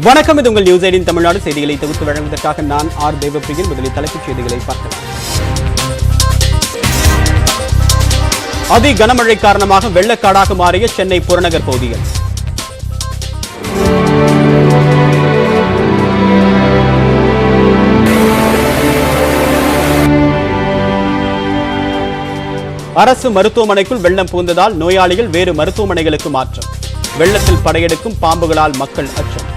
வணக்கம், இது உங்கள் நியூஸ் 18 தமிழ்நாடு செய்திகளை தொகுத்து வழங்குவதற்காக நான் ஆர் தேவப்பிரியன். முதலில் தலைப்புச் செய்திகளை பார்க்கலாம். அதி கனமழை காரணமாக வெள்ளக்காடாக மாறிய சென்னை புறநகர் பகுதிகள். அரசு மருத்துவமனைக்குள் வெள்ளம் புகுந்ததால் நோயாளிகள் வேறு மருத்துவமனைகளுக்கு மாற்றம். வெள்ளத்தில் படையெடுக்கும் பாம்புகளால் மக்கள் அச்சம்.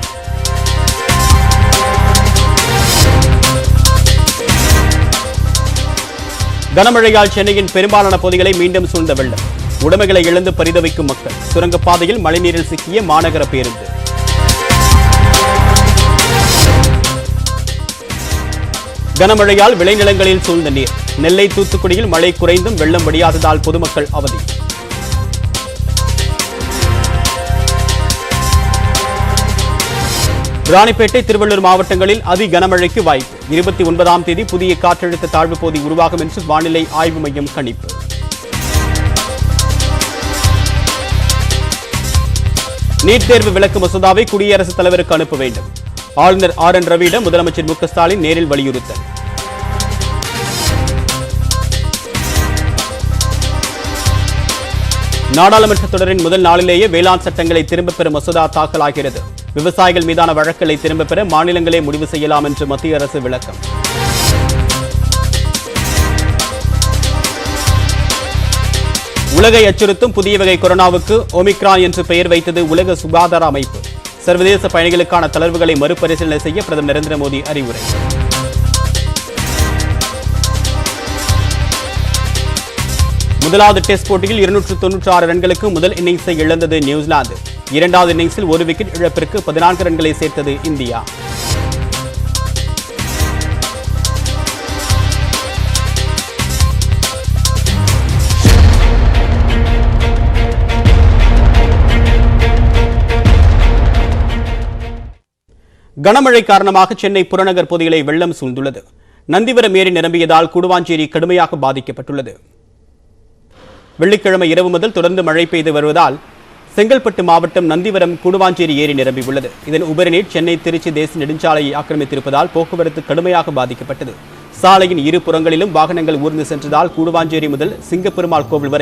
கனமழையால் சென்னையின் பெரும்பாலான பகுதிகளை மீண்டும் சூழ்ந்த வெள்ளம். உடைமைகளை இழந்து பரிதவிக்கும் மக்கள். சுரங்கப்பாதையில் மழைநீரில் சிக்கிய மாநகர பேருந்து. கனமழையால் விளைநிலங்களில் சூழ்ந்த நீர். நெல்லை, தூத்துக்குடியில் மழை குறைந்தும் வெள்ளம் வடியாததால் பொதுமக்கள் அவதி. ராணிப்பேட்டை, திருவள்ளூர் மாவட்டங்களில் அதி கனமழைக்கு வாய்ப்பு. 29ஆம் தேதி புதிய காற்றழுத்த தாழ்வு பகுதி உருவாகும் என்று வானிலை ஆய்வு மையம் கணிப்பு. நீட் தேர்வு விலக்கு மசோதாவை குடியரசுத் தலைவருக்கு அனுப்ப வேண்டும். ஆளுநர் RN ரவியிடம் முதலமைச்சர் மு க ஸ்டாலின் நேரில் வலியுறுத்தல். நாடாளுமன்ற தொடரின் முதல் நாளிலேயே வேளாண் சட்டங்களை திரும்பப் பெறும் மசோதா தாக்கலாகிறது. விவசாயிகள் மீதான வழக்குகளை திரும்பப் பெற மாநிலங்களே முடிவு செய்யலாம் என்று மத்திய அரசு விளக்கம். உலகை அச்சுறுத்தும் புதிய வகை கொரோனாவுக்கு ஒமிக்ரான் என்று பெயர் வைத்தது உலக சுகாதார அமைப்பு. சர்வதேச பயணிகளுக்கான தளர்வுகளை மறுபரிசீலனை செய்ய பிரதமர் நரேந்திர மோடி அறிவுரை. முதலாவது டெஸ்ட் போட்டியில் 296 ரன்களுக்கு முதல் இன்னிங்ஸை இழந்தது நியூசிலாந்து. இரண்டாவது இன்னிங்ஸில் ஒரு விக்கெட் இழப்பிற்கு 14 ரன்களை சேர்த்தது இந்தியா. கனமழை காரணமாக சென்னை புறநகர் பகுதிகளை வெள்ளம் சூழ்ந்துள்ளது. நந்திவரம் ஏரி நிரம்பியதால் கூடுவாஞ்சேரி கடுமையாக பாதிக்கப்பட்டுள்ளது. வெள்ளிக்கிழமை இரவு முதல் தொடர்ந்து மழை பெய்து வருவதால் செங்கல்பட்டு மாவட்டம் நந்திவரம் கூடுவாஞ்சேரி ஏரி நிரம்பியுள்ளது. இதன் உபரிநீர் சென்னை திருச்சி தேசிய நெடுஞ்சாலையை ஆக்கிரமித்திருப்பதால் போக்குவரத்து கடுமையாக பாதிக்கப்பட்டது. சாலையின் இரு புறங்களிலும் வாகனங்கள் ஊர்ந்து சென்றதால் கூடுவாஞ்சேரி முதல் சிங்கப்பெருமாள் கோவில் வரை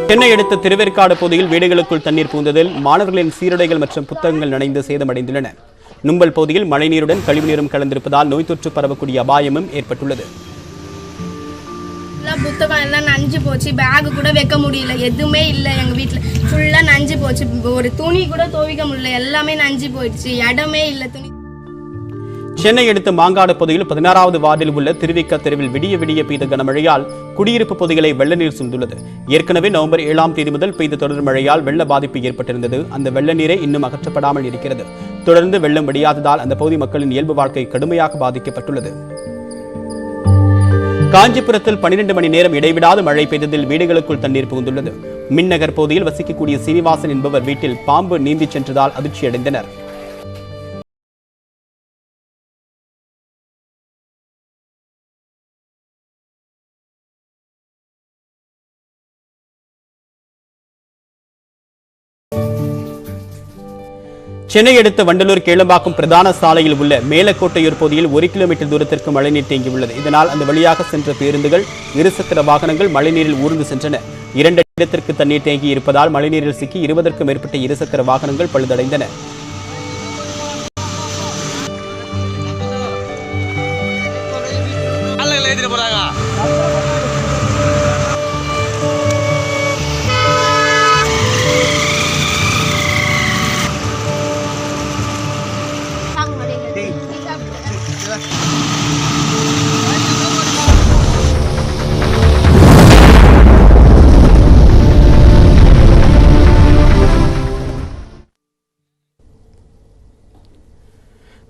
சென்னை அடுத்த திருவேற்காடு பகுதியில் வீடுகளுக்குள் தண்ணீர் புகுந்ததில் மாணவர்களின் சீருடைகள் மற்றும் புத்தகங்கள் நனைந்து சேதமடைந்துள்ளன. நும்பல் பகுதியில் மழைநீருடன் கழிவுநீரும் கலந்திருப்பதால் நோய் தொற்று பரவக்கூடிய அபாயமும் ஏற்பட்டுள்ளது. புத்தகம் எல்லாம் நஞ்சு போச்சு, பேக் கூட வைக்க முடியல, எதுவுமே இல்லை. எங்கள் வீட்டில் ஃபுல்லாக நஞ்சு போச்சு, ஒரு துணி கூட துவைக்க முடியல, எல்லாமே நஞ்சு போயிடுச்சு, இடமே இல்லை துணி. சென்னை அடுத்த மாங்காடு பகுதியில் 16வது வார்டில் உள்ள திருவிக தெருவில் விடிய விடிய பெய்த கனமழையால் குடியிருப்பு பகுதிகளை வெள்ள நீர் சூழ்ந்துள்ளது. ஏற்கனவே நவம்பர் 7ஆம் தேதி முதல் பெய்த தொடர் மழையால் வெள்ள பாதிப்பு ஏற்பட்டிருந்தது. அந்த வெள்ள நீரை இன்னும் அகற்றப்படாமல் இருக்கிறது. தொடர்ந்து வெள்ளம் வடியாததால் அந்த பகுதி மக்களின் இயல்பு வாழ்க்கை கடுமையாக பாதிக்கப்பட்டுள்ளது. காஞ்சிபுரத்தில் 12 மணி நேரம் இடைவிடாது மழை பெய்ததில் வீடுகளுக்குள் தண்ணீர் புகுந்துள்ளது. மின்னகர் பகுதியில் வசிக்கக்கூடிய சீனிவாசன் என்பவர் வீட்டில் பாம்பு நீந்தி சென்றதால் அதிர்ச்சியடைந்தனர். சென்னை அடுத்த வண்டலூர் கேளம்பாக்கம் பிரதான சாலையில் உள்ள மேலக்கோட்டையூர் பகுதியில் 1 கிலோமீட்டர் தூரத்திற்கு மழைநீர் தேங்கியுள்ளது. இதனால் அந்த வழியாக சென்ற பேருந்துகள், இருசக்கர வாகனங்கள் மழைநீரில் ஊர்ந்து சென்றன. 2 இடத்திற்கு தண்ணீர் தேங்கி இருப்பதால் மழைநீரில் சிக்கி 20க்கும் மேற்பட்ட இருசக்கர வாகனங்கள் பழுதடைந்தன.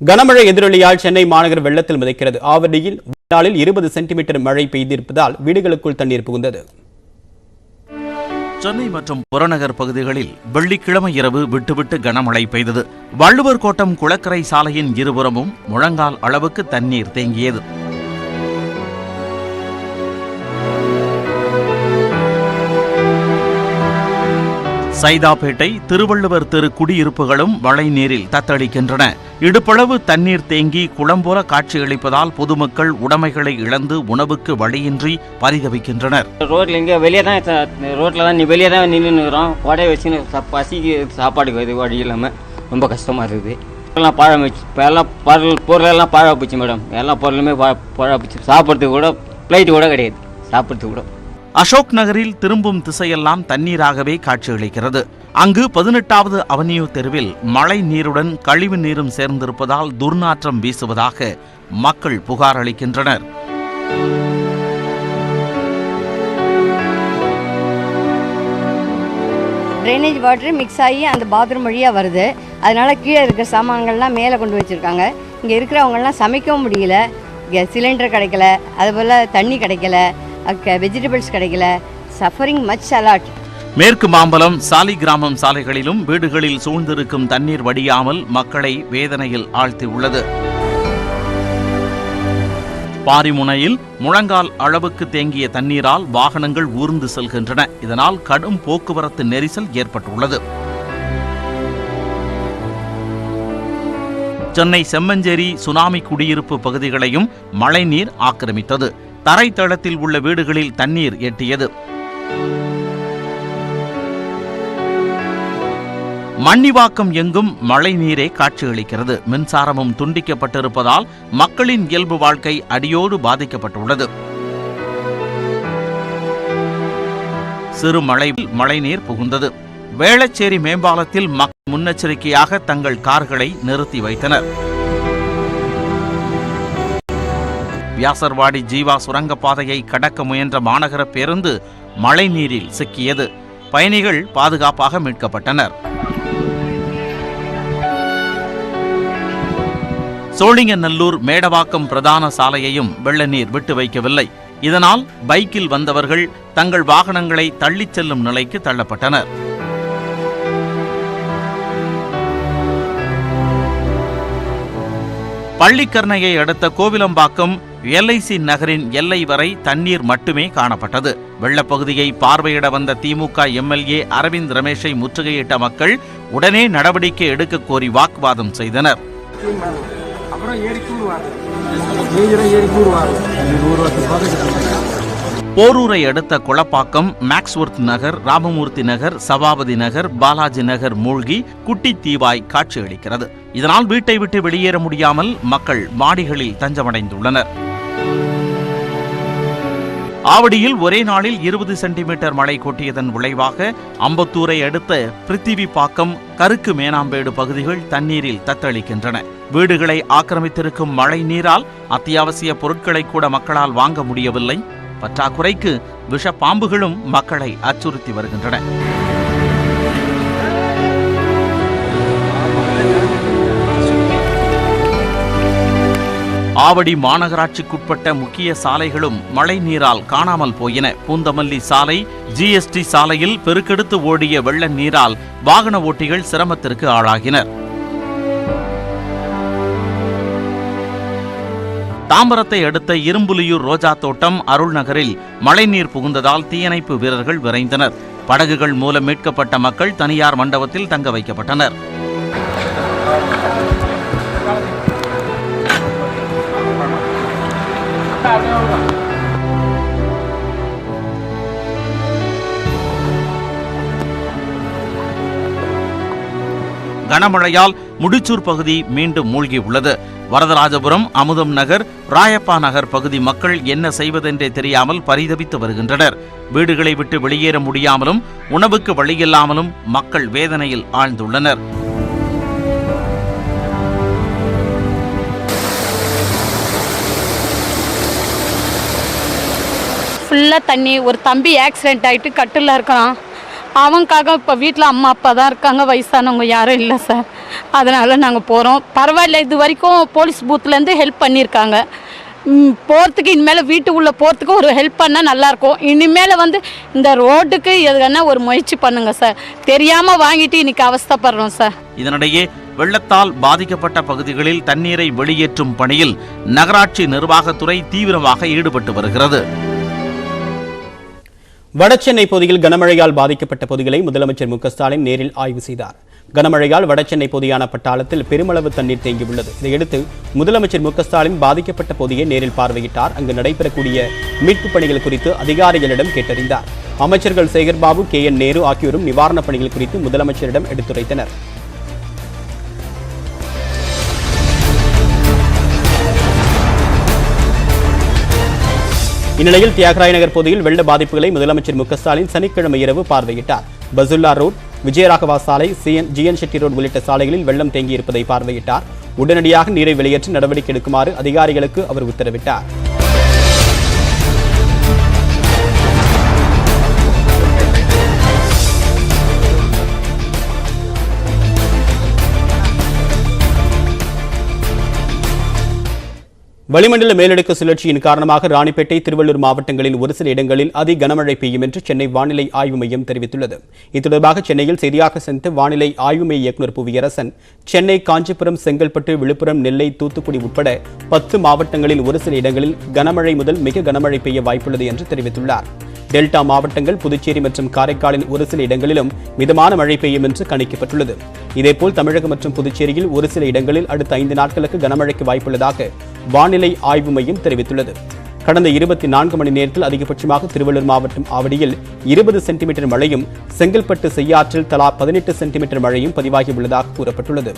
கனமழை எதிரொலியால் சென்னை மாநகர் வெள்ளத்தில் மிதக்கிறது. ஆவடியில் நாளில் 20 சென்டிமீட்டர் மழை பெய்திருப்பதால் வீடுகளுக்குள் தண்ணீர் புகுந்தது. சென்னை மற்றும் புறநகர் பகுதிகளில் வெள்ளிக்கிழமை இரவு விட்டுவிட்டு கனமழை பெய்தது. வள்ளுவர் கோட்டம் குளக்கரை சாலையின் இருபுறமும் முழங்கால் அளவுக்கு தண்ணீர் தேங்கியது. சைதாப்பேட்டை, திருவள்ளுவர் தெரு குடியிருப்புகளும் மழை நீரில் தத்தளிக்கின்றன. இடுப்பளவு தண்ணீர் தேங்கி குளம் போல காட்சியளிப்பதால் பொதுமக்கள் உடைமைகளை இழந்து உணவுக்கு வழியின்றி பரிதவிக்கின்றனர். ரோட்ல இங்கே வெளியே தான் ரோட்ல தான் வெளியே தான் நின்றுக்கிறோம். கொடை வச்சு பசிக்கு சாப்பாடுக்கு வழி இல்லாமல் ரொம்ப கஷ்டமாக இருக்குது. எல்லாம் பழம் வச்சு இப்போ எல்லாம் பொருளெல்லாம் பழம் போச்சு மேடம். எல்லா பொருளுமே பழம் போச்சு. சாப்பிட்றதுக்கு கூட பிளைட்டு கூட கிடையாது, சாப்பிட்றதுக்கு கூட. அசோக் நகரில் திரும்பும் திசையெல்லாம் தண்ணீராகவே காட்சியளிக்கிறது. அங்கு 18வது அவென்யூ தெருவில் மழை நீருடன் கழிவு நீரும் சேர்ந்திருப்பதால் துர்நாற்றம் வீசுவதாக மக்கள் புகார் அளிக்கின்றனர். ட்ரைனேஜ் வாட்டர் மிக்ஸ் ஆகி அந்த பாத்ரூம் வழியாக வருது. அதனால கீழே இருக்கிற சாமான்கள்லாம் மேலே கொண்டு வச்சுருக்காங்க. இங்கே இருக்கிறவங்கலாம் சமைக்கவும் முடியல, சிலிண்டர் கிடைக்கல, அதுபோல் தண்ணி கிடைக்கல, வெஜிடபிள்ஸ் கிடைக்கல. Suffering much a lot. மேற்கு மாம்பலம், சாலிகிராமம் சாலைகளிலும் வீடுகளில் சூழ்ந்திருக்கும் தண்ணீர் வடியாமல் மக்களை வேதனையில் ஆழ்த்தியுள்ளது. பாரிமுனையில் முழங்கால் அளவுக்கு தேங்கிய தண்ணீரால் வாகனங்கள் ஊர்ந்து செல்கின்றன. இதனால் கடும் போக்குவரத்து நெரிசல் ஏற்பட்டுள்ளது. சென்னை செம்மஞ்சேரி சுனாமி குடியிருப்பு பகுதிகளையும் மழைநீர் ஆக்கிரமித்தது. தரைத்தளத்தில் உள்ள வீடுகளில் தண்ணீர் எட்டியது. மண்ணிவாக்கம் எங்கும் மழை நீரே காட்சியளிக்கிறது. மின்சாரமும் துண்டிக்கப்பட்டிருப்பதால் மக்களின் இயல்பு வாழ்க்கை அடியோடு பாதிக்கப்பட்டுள்ளது. சிறு மழைநீர் புகுந்தது. வேளச்சேரி மேம்பாலத்தில் மக்கள் முன்னெச்சரிக்கையாக தங்கள் கார்களை நிறுத்தி வைத்தனர். வியாசர்வாடி ஜீவா சுரங்கப்பாதையை கடக்க முயன்ற மாநகர பேருந்து மழை நீரில் சிக்கியது. பயணிகள் பாதுகாப்பாக மீட்கப்பட்டனர். சோழிங்கநல்லூர் மேடவாக்கம் பிரதான சாலையையும் வெள்ள நீர் விட்டு வைக்கவில்லை. இதனால் பைக்கில் வந்தவர்கள் தங்கள் வாகனங்களை தள்ளிச் செல்லும் நிலைக்கு தள்ளப்பட்டனர். பள்ளிக்கரணையை அடுத்த கோவிலம்பாக்கம் LIC நகரின் எல்லை வரை தண்ணீர் மட்டுமே காணப்பட்டது. வெள்ளப்பகுதியை பார்வையிட வந்த திமுக MLA அரவிந்த் ரமேஷை முற்றுகையிட்ட மக்கள் உடனே நடவடிக்கை எடுக்க கோரி வாக்குவாதம் செய்தனர். போரூரை அடுத்த குளப்பாக்கம், மேக்ஸ்வொர்த் நகர், ராமமூர்த்தி நகர், சபாபதி நகர், பாலாஜி நகர் மூழ்கி குட்டி தீவாய் காட்சியளிக்கிறது. இதனால் வீட்டை விட்டு வெளியேற முடியாமல் மக்கள் மாடிகளில் தஞ்சமடைந்துள்ளனர். ஆவடியில் ஒரே நாளில் 20 சென்டிமீட்டர் மழை கொட்டியதன் விளைவாக அம்பத்தூரை அடுத்த பிருத்திவிப்பாக்கம், கருக்கு மேனாம்பேடு பகுதிகள் தண்ணீரில் தத்தளிக்கின்றன. வீடுகளை ஆக்கிரமித்திருக்கும் மழை நீரால் அத்தியாவசிய பொருட்களை கூட மக்களால் வாங்க முடியவில்லை. பற்றாக்குறைக்கு விஷ பாம்புகளும் மக்களை அச்சுறுத்தி வருகின்றன. ஆவடி மாநகராட்சிக்குட்பட்ட முக்கிய சாலைகளும் மழை நீரால் காணாமல் போயின. பூந்தமல்லி சாலை, GST சாலையில் பெருக்கெடுத்து ஓடிய வெள்ள நீரால் வாகன ஓட்டிகள் சிரமத்திற்கு ஆளாகினர். தாம்பரத்தை அடுத்த இரும்புலியூர் ரோஜா தோட்டம், அருள் நகரில் மழைநீர் புகுந்ததால் தீயணைப்பு வீரர்கள் விரைந்தனர். படகுகள் மூலம் மீட்கப்பட்ட மக்கள் தனியார் மண்டபத்தில் தங்க வைக்கப்பட்டனர். கனமழையால் முடிச்சூர் பகுதி மீண்டும் மூழ்கியுள்ளது. வரதராஜபுரம், அமுதம் நகர், ராயப்பா நகர் பகுதி மக்கள் என்ன செய்வதென்றே தெரியாமல் பரிதபித்து வருகின்றனர். வீடுகளை விட்டு வெளியேற முடியாமலும் உணவுக்கு வழியில்லாமலும் மக்கள் வேதனையில் ஆழ்ந்துள்ளனர். ஃபுல்லாக தண்ணி. ஒரு தம்பி ஆக்சிடெண்ட் ஆகிட்டு கட்டில் இருக்கிறான். அவனுக்காக இப்போ வீட்டில் அம்மா அப்பா தான் இருக்காங்க, வயசானவங்க யாரும் இல்லை சார். அதனால் நாங்கள் போகிறோம். பரவாயில்ல, இது வரைக்கும் போலீஸ் பூத்துலேருந்து ஹெல்ப் பண்ணியிருக்காங்க. போகிறதுக்கு இனிமேல் வீட்டுக்குள்ளே போகிறதுக்கு ஒரு ஹெல்ப் பண்ணால் நல்லாயிருக்கும். இனிமேல் இந்த ரோட்டுக்கு எதுனா ஒரு முயற்சி பண்ணுங்கள் சார். தெரியாமல் வாங்கிட்டு இன்றைக்கி அவஸ்தைப்படுறோம் சார். இதனிடையே வெள்ளத்தால் பாதிக்கப்பட்ட பகுதிகளில் தண்ணீரை வெளியேற்றும் பணியில் நகராட்சி நிர்வாகத்துறை தீவிரமாக ஈடுபட்டு வருகிறது. வடசென்னை பகுதியில் கனமழையால் பாதிக்கப்பட்ட பகுதிகளை முதலமைச்சர் மு க ஸ்டாலின் நேரில் ஆய்வு செய்தார். கனமழையால் வடசென்னை பகுதியான பட்டாளத்தில் பெருமளவு தண்ணீர் தேங்கியுள்ளது. இதையடுத்து முதலமைச்சர் மு க ஸ்டாலின் பாதிக்கப்பட்ட பகுதியை நேரில் பார்வையிட்டார். அங்கு நடைபெறக்கூடிய மீட்புப் பணிகள் குறித்து அதிகாரிகளிடம் கேட்டறிந்தார். அமைச்சர்கள் சேகர்பாபு, KN நேரு ஆகியோரும் நிவாரணப் பணிகள் குறித்து முதலமைச்சரிடம் எடுத்துரைத்தனர். இந்நிலையில் தியாகராய நகர் பகுதியில் வெள்ள பாதிப்புகளை முதலமைச்சர் மு க ஸ்டாலின் சனிக்கிழமை இரவு பார்வையிட்டார். பசுல்லா ரோட், விஜயராகவா சாலை, GN செட்டி ரோட் உள்ளிட்ட சாலைகளில் வெள்ளம் தேங்கியிருப்பதை பார்வையிட்டார். உடனடியாக நீரை வெளியேற்றி நடவடிக்கை எடுக்குமாறு அதிகாரிகளுக்கு அவர் உத்தரவிட்டார். வளிமண்டல மேலடுக்கு சுழற்சியின் காரணமாக ராணிப்பேட்டை, திருவள்ளூர் மாவட்டங்களில் ஒரு சில இடங்களில் அதி கனமழை பெய்யும் என்று சென்னை வானிலை ஆய்வு மையம் தெரிவித்துள்ளது. இது தொடர்பாக சென்னையில் செய்தியாக சந்தித்த வானிலை ஆய்வு மைய இயக்குநர் புவியரசன், சென்னை, காஞ்சிபுரம், செங்கல்பட்டு, விழுப்புரம், நெல்லை, தூத்துக்குடி உட்பட 10 மாவட்டங்களில் ஒரு சில இடங்களில் கனமழை முதல் மிக கனமழை பெய்ய வாய்ப்புள்ளது என்று தெரிவித்துள்ளார். டெல்டா மாவட்டங்கள், புதுச்சேரி மற்றும் காரைக்காலின் ஒரு சில இடங்களிலும் மிதமான மழை பெய்யும் என்று கணிக்கப்பட்டுள்ளது. இதேபோல் தமிழகம் மற்றும் புதுச்சேரியில் ஒரு சில இடங்களில் அடுத்த 5 நாட்களுக்கு கனமழைக்கு வாய்ப்புள்ளதாக வானிலை ஆய்வு மையம் தெரிவித்துள்ளது. கடந்த 24 மணி நேரத்தில் அதிகபட்சமாக திருவள்ளூர் மாவட்டம் ஆவடியில் 20 சென்டிமீட்டர் மழையும், செங்கல்பட்டு, செய்யாற்றில் தலா 18 சென்டிமீட்டர் மழையும் பதிவாகியுள்ளதாக கூறப்பட்டுள்ளது.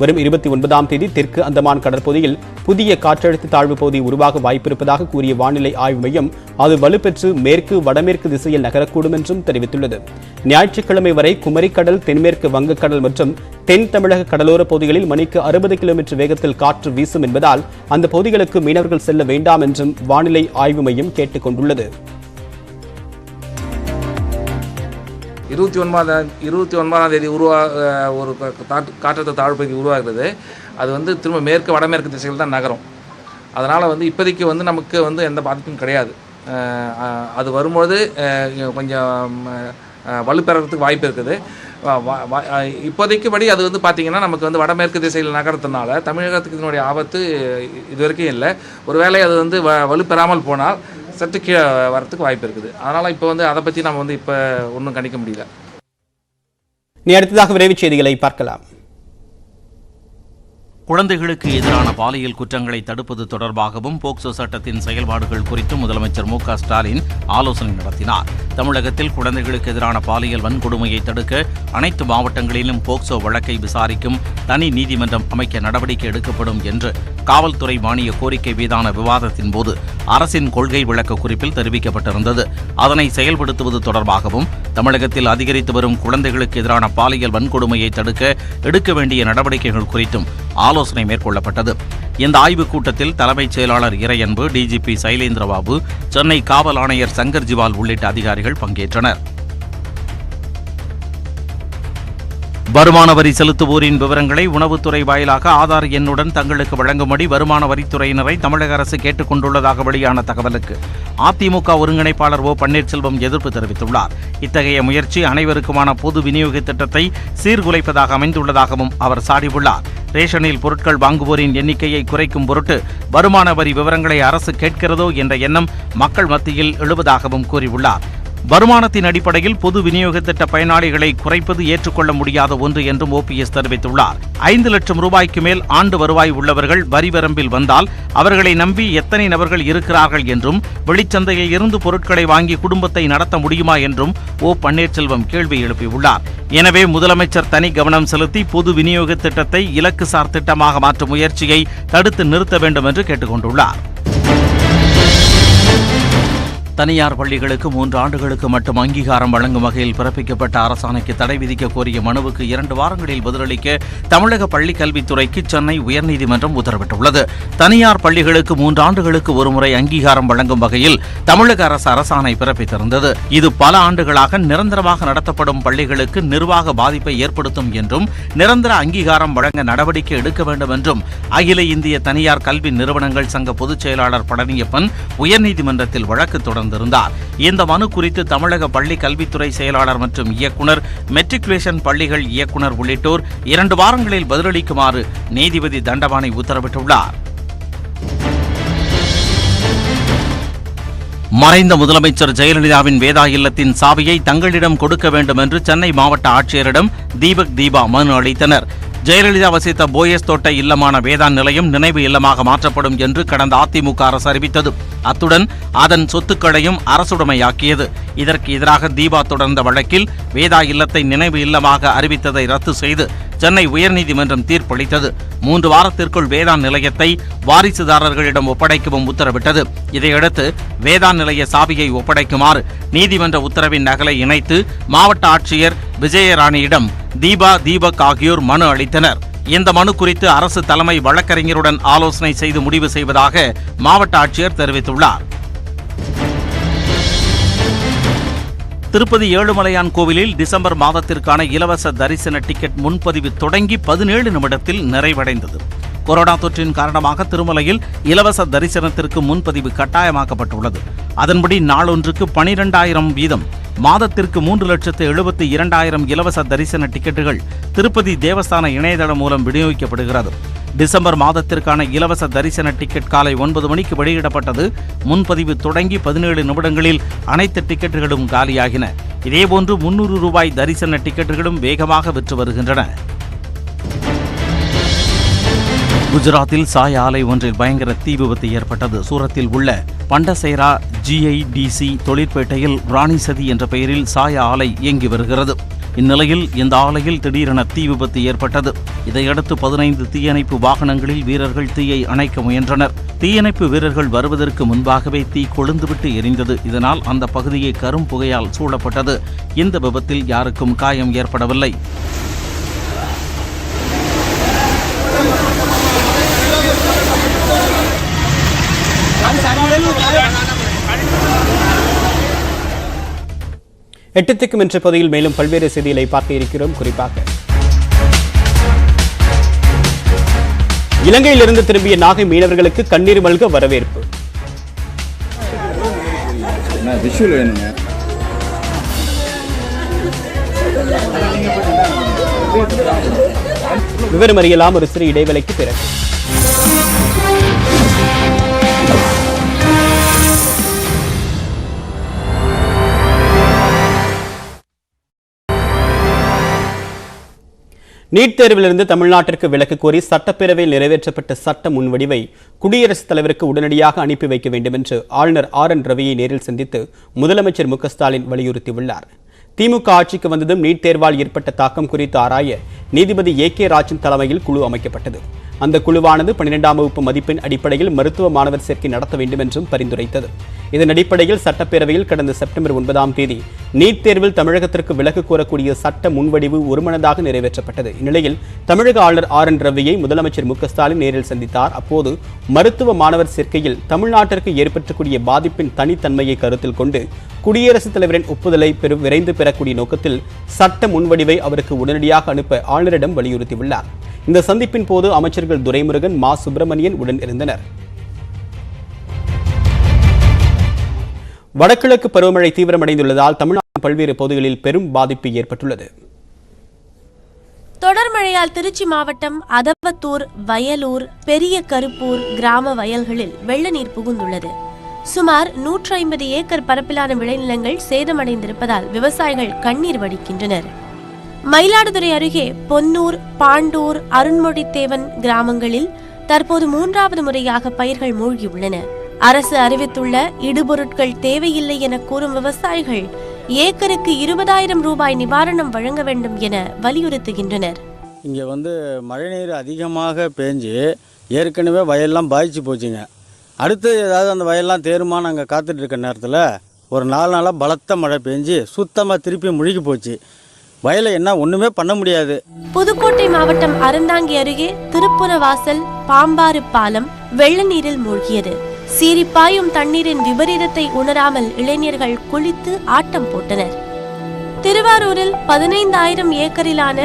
வரும் 29ஆம் தேதி தெற்கு அந்தமான் கடற்பகுதியில் புதிய காற்றழுத்த தாழ்வு பகுதி உருவாக வாய்ப்பிருப்பதாக கூறிய வானிலை ஆய்வு மையம் அது வலுப்பெற்று மேற்கு, வடமேற்கு திசையில் நகரக்கூடும் என்றும் தெரிவித்துள்ளது. ஞாயிற்றுக்கிழமை வரை குமரிக்கடல், தென்மேற்கு வங்கக்கடல் மற்றும் தென் தமிழக கடலோர பகுதிகளில் மணிக்கு 60 கிலோமீட்டர் வேகத்தில் காற்று வீசும் என்பதால் அந்த பகுதிகளுக்கு மீனவர்கள் செல்ல வேண்டாம் என்றும் வானிலை ஆய்வு மையம் கேட்டுக் கொண்டுள்ளது. 29ஆம் தேதி ஒரு காற்றழுத்த தாழ்வு பகுதி உருவாகிறது. அது திரும்ப மேற்கு, வடமேற்கு திசையில் தான் நகரும். அதனால் இப்போதைக்கு நமக்கு எந்த பாதிப்பும் கிடையாது. அது வரும்போது கொஞ்சம் வலுப்பெறத்துக்கு வாய்ப்பு இருக்குது. இப்போதைக்கு படி அது பார்த்திங்கன்னா நமக்கு வடமேற்கு திசையில் நகரத்தினால தமிழகத்துக்கு இதனுடைய ஆபத்து இது வரைக்கும் இல்லை. ஒருவேளை அது வலுப்பெறாமல் போனால் சற்று கீழே வரத்துக்கு வாய்ப்பு இருக்குது. அதனால் இப்போ அதை பற்றி நம்ம இப்போ ஒன்றும் கணிக்க முடியல. நீ அடுத்ததாக விரைவுச் செய்திகளை பார்க்கலாம். குழந்தைகளுக்கு எதிரான பாலியல் குற்றங்களை தடுப்பது தொடர்பாகவும் போக்சோ சட்டத்தின் செயல்பாடுகள் குறித்து முதலமைச்சர் மு.க. ஸ்டாலின் ஆலோசனை நடத்தினார். தமிழகத்தில் குழந்தைகளுக்கு எதிரான பாலியல் வன்கொடுமையை தடுக்க அனைத்து மாவட்டங்களிலும் போக்சோ வழக்கை விசாரிக்கும் தனி நீதிமன்றம் அமைக்க நடவடிக்கை எடுக்கப்படும் என்று காவல்துறை மானிய கோரிக்கை மீதான விவாதத்தின் போது அரசின் கொள்கை விளக்க குறிப்பில் தெரிவிக்கப்பட்டிருந்தது. அதனை செயல்படுத்துவது தொடர்பாகவும் தமிழகத்தில் அதிகரித்து வரும் குழந்தைகளுக்கு எதிரான பாலியல் வன்கொடுமையை தடுக்க எடுக்க வேண்டிய நடவடிக்கைகள் குறித்தும் ஆலோசனை மேற்கொள்ளப்பட்டது. இந்த ஆய்வுக் கூட்டத்தில் தலைமைச் செயலாளர் இறையன்பு, டிஜிபி சைலேந்திரபாபு, சென்னை காவல் ஆணையர் சங்கர் ஜிவால் உள்ளிட்ட அதிகாரிகள் பங்கேற்றனர். வருமான வரி செலுத்துவோரின் விவரங்களை உணவுத்துறை வாயிலாக ஆதார் எண்ணுடன் தங்களுக்கு வழங்கும்படி வருமான வரித்துறையினரை தமிழக அரசு கேட்டுக் கொண்டுள்ளதாக வெளியான தகவலுக்கு அதிமுக ஒருங்கிணைப்பாளர் ஓ பன்னீர்செல்வம் எதிர்ப்பு தெரிவித்துள்ளார். இத்தகைய முயற்சி அனைவருக்குமான பொது விநியோக திட்டத்தை சீர்குலைப்பதாக அமைந்துள்ளதாகவும் அவர் சாடியுள்ளார். ரேஷனில் பொருட்கள் வாங்குவோரின் எண்ணிக்கையை குறைக்கும் பொருட்டு வருமான வரி விவரங்களை அரசு கேட்கிறதோ என்ற எண்ணம் மக்கள் மத்தியில் எழுவதாகவும் கூறியுள்ளார். வருமானத்தின் அடிப்படையில் பொது விநியோக திட்ட பயனாளிகளை குறைப்பது ஏற்றுக்கொள்ள முடியாத ஒன்று என்றும் ஓபிஎஸ் தெரிவித்துள்ளார். 5 லட்சம் ரூபாய்க்கு மேல் ஆண்டு வருவாய் உள்ளவர்கள் வரி வரம்பில் வந்தால் அவர்களை நம்பி எத்தனை நபர்கள் இருக்கிறார்கள் என்றும் வெளிச்சந்தையில் இருந்து பொருட்களை வாங்கி குடும்பத்தை நடத்த முடியுமா என்றும் ஓ பன்னீர்செல்வம் கேள்வி எழுப்பியுள்ளார். எனவே முதலமைச்சர் தனி கவனம் செலுத்தி பொது விநியோக திட்டத்தை இலக்குசார் திட்டமாக மாற்றும் முயற்சியை தடுத்து நிறுத்த வேண்டும் என்று கேட்டுக் கொண்டுள்ளார். தனியார் பள்ளிகளுக்கு 3 ஆண்டுகளுக்கு மட்டும் அங்கீகாரம் வழங்கும் வகையில் பிறப்பிக்கப்பட்ட அரசாணைக்கு தடை விதிக்க கோரிய மனுவுக்கு 2 வாரங்களில் பதிலளிக்க தமிழக பள்ளிக் கல்வித்துறைக்கு சென்னை உயர்நீதிமன்றம் உத்தரவிட்டுள்ளது. தனியார் பள்ளிகளுக்கு 3 ஆண்டுகளுக்கு ஒருமுறை அங்கீகாரம் வழங்கும் வகையில் தமிழக அரசு அரசாணை பிறப்பித்திருந்தது. இது பல ஆண்டுகளாக நிரந்தரமாக நடத்தப்படும் பள்ளிகளுக்கு நிர்வாக பாதிப்பை ஏற்படுத்தும் என்றும் நிரந்தர அங்கீகாரம் வழங்க நடவடிக்கை எடுக்க வேண்டும் என்றும் அகில இந்திய தனியார் கல்வி நிறுவனங்கள் சங்க பொதுச் செயலாளர் பழனியப்பன் உயர்நீதிமன்றத்தில் வழக்கு தொடர்ந்தார். இந்த மனு குறித்து தமிழக பள்ளி கல்வித்துறை செயலாளர் மற்றும் இயக்குனர், மெட்ரிகுலேஷன் பள்ளிகள் இயக்குனர் உள்ளிட்டோர் 2 வாரங்களில் பதிலளிக்குமாறு நீதிபதி தண்டபாணி உத்தரவிட்டுள்ளார். மறைந்த முதலமைச்சர் ஜெயலலிதாவின் வேதா இல்லத்தின் சாவியை தங்களிடம் கொடுக்க வேண்டும் என்று சென்னை மாவட்ட ஆட்சியரிடம் தீபக் தீபா மனு அளித்தனர். ஜெயலலிதா வசித்த போயஸ் தோட்ட இல்லமான வேதா நிலையம் நினைவு இல்லமாக மாற்றப்படும் என்று கடந்த அதிமுக அரசு அறிவித்தது. அத்துடன் அதன் சொத்துக்களையும் அரசுடைமையாக்கியது. இதற்கு எதிராக தீபா தொடர்ந்த வழக்கில் வேதா இல்லத்தை நினைவு இல்லமாக அறிவித்ததை ரத்து செய்து சென்னை உயர்நீதிமன்றம் தீர்ப்பளித்தது. 3 வாரத்திற்குள் வேதா நிலையத்தை வாரிசுதாரர்களிடம் ஒப்படைக்கவும் உத்தரவிட்டது. இதையடுத்து வேதா நிலைய சாவியை ஒப்படைக்குமாறு நீதிமன்ற உத்தரவின் நகலை இணைத்து மாவட்ட ஆட்சியர் விஜயராணியிடம் தீபா, தீபக் ஆகியோர் மனு அளித்தனர். இந்த மனு குறித்து அரசு தலைமை வழக்கறிஞருடன் ஆலோசனை செய்து முடிவு செய்வதாக மாவட்ட ஆட்சியர் தெரிவித்துள்ளார். திருப்பதி ஏழுமலையான் கோவிலில் டிசம்பர் மாதத்திற்கான இலவச தரிசன டிக்கெட் முன்பதிவு தொடங்கி 17 நிமிடத்தில் நிறைவடைந்தது. கொரோனா தொற்றின் காரணமாக திருமலையில் இலவச தரிசனத்திற்கு முன்பதிவு கட்டாயமாக்கப்பட்டுள்ளது. அதன்படி நாளொன்றுக்கு 12,000 வீதம் மாதத்திற்கு 3,72,000 இலவச தரிசன டிக்கெட்டுகள் திருப்பதி தேவஸ்தான இணையதளம் மூலம் விநியோகிக்கப்படுகிறது. டிசம்பர் மாதத்திற்கான இலவச தரிசன டிக்கெட் காலை 9 மணிக்கு வெளியிடப்பட்டது. முன்பதிவு தொடங்கி 17 நிமிடங்களில் அனைத்து டிக்கெட்டுகளும் காலியாகின. இதேபோன்று 300 ரூபாய் தரிசன டிக்கெட்டுகளும் வேகமாக விற்று வருகின்றன. குஜராத்தில் சாய ஆலை ஒன்றில் பயங்கர தீ விபத்து ஏற்பட்டது. சூரத்தில் உள்ள பண்டசேரா GIDC தொழிற்பேட்டையில் ராணி சதி என்ற பெயரில் சாய ஆலை இயங்கி வருகிறது. இந்நிலையில் இந்த ஆலையில் திடீரென தீ விபத்து ஏற்பட்டது. இதையடுத்து 15 தீயணைப்பு வாகனங்களில் வீரர்கள் தீயை அணைக்க முயன்றனர். தீயணைப்பு வீரர்கள் வருவதற்கு முன்பாகவே தீ கொழுந்துவிட்டு எரிந்தது. இதனால் அந்த பகுதியை கரும் புகையால் சூழப்பட்டது. இந்த விபத்தில் யாருக்கும் காயம் ஏற்படவில்லை. எட்டத்துக்கும் என்ற பகுதியில் மேலும் பல்வேறு செய்திகளை பார்க்க இருக்கிறோம். குறிப்பாக இலங்கையிலிருந்து திரும்பிய நாகை மீனவர்களுக்கு கண்ணீர் மல்க வரவேற்பு. விவரம் அறியலாம் ஒரு சிறு இடைவேளைக்கு பிறகு. நீட் தேர்விலிருந்து தமிழ்நாட்டிற்கு விலக்கு கோரி சட்டப்பேரவையில் நிறைவேற்றப்பட்ட சட்ட முன்வடிவை குடியரசுத் தலைவருக்கு உடனடியாக அனுப்பி வைக்க வேண்டும் என்று ஆளுநர் RN ரவியை நேரில் சந்தித்து முதலமைச்சர் மு.க. ஸ்டாலின் வலியுறுத்தியுள்ளார். திமுக ஆட்சிக்கு வந்ததும் நீட் தேர்வால் ஏற்பட்ட தாக்கம் குறித்து ஆராய நீதிபதி A.K. ராஜன் தலைமையில் குழு அமைக்கப்பட்டது. அந்த குழுவானது 12ஆம் வகுப்பு மதிப்பெண் அடிப்படையில் மருத்துவ மாணவர் சேர்க்கை நடத்த வேண்டும் என்றும் பரிந்துரைத்தது. இதன் அடிப்படையில் சட்டப்பேரவையில் கடந்த செப்டம்பர் 9ஆம் தேதி நீட் தேர்வில் தமிழகத்திற்கு விலக்கு கோரக்கூடிய சட்ட முன்வடிவு ஒருமனதாக நிறைவேற்றப்பட்டது. இந்நிலையில் தமிழக ஆளுநர் RN ரவியை முதலமைச்சர் மு.க. ஸ்டாலின் நேரில் சந்தித்தார். அப்போது மருத்துவ மாணவர் சேர்க்கையில் தமிழ்நாட்டிற்கு ஏற்பட்டக்கூடிய பாதிப்பின் தனித்தன்மையை கருத்தில் கொண்டு குடியரசுத் தலைவரின் ஒப்புதலை விரைந்து பெறக்கூடிய நோக்கத்தில் சட்ட முன்வடிவை அவருக்கு உடனடியாக அனுப்ப ஆளுநரிடம் வலியுறுத்தியுள்ளார். இந்த சந்திப்பின் போது அமைச்சர்கள் துரைமுருகன், மா. சுப்பிரமணியன் உடன் இருந்தனர். வடகிழக்கு பருவமழை தீவிரமடைந்துள்ளதால் தமிழ்நாட்டின் பல்வேறு பகுதிகளில் பெரும் பாதிப்பு ஏற்பட்டுள்ளது. தொடர் மழையால் திருச்சி மாவட்டம் அதவத்தூர், வயலூர், பெரிய கருப்பூர் கிராம வயல்களில் வெள்ள நீர் புகுந்துள்ளது. சுமார் 150 ஏக்கர் பரப்பிலான விளைநிலங்கள் சேதமடைந்திருப்பதால் விவசாயிகள் கண்ணீர் வடிக்கின்றனர். மயிலாடுதுறை அருகே பொன்னூர், பாண்டூர், அருண்மொழித்தேவன் கிராமங்களில் தற்போது 3வது முறையாக பயிர்கள் மூழ்கியுள்ளன. அரசு அறிவித்துள்ள இடுபொருட்கள் தேவையில்லை என கூறும் விவசாயிகள் ஏக்கருக்கு 20,000 ரூபாய் நிவாரணம் வழங்க வேண்டும் என வலியுறுத்துகின்றனர். இங்கே மழைநீர் அதிகமாக பேஞ்சு ஏற்கனவே வயல்லாம் பாதிச்சு போச்சுங்க. அடுத்து ஏதாவது அந்த வயல்லாம் தேருமா நாங்கள் காத்துட்டு இருக்க நேரத்தில் ஒரு 4 நாளாக பலத்த மழை பெஞ்சு சுத்தமாக திருப்பி முழுகி போச்சு. வயலை என்ன ஒன்றுமே பண்ண முடியாது. புதுக்கோட்டை மாவட்டம் அறந்தாங்கி அருகே திருப்புறவாசல் பாம்பாறு பாலம் வெள்ள நீரில் மூழ்கியது. சீரிப்பாயும் தண்ணீரின் விபரீதத்தை உணராமல் இளைஞர்கள் குளித்து ஆட்டம் போட்டனர். திருவாரூரில் 15,000 ஏக்கரிலான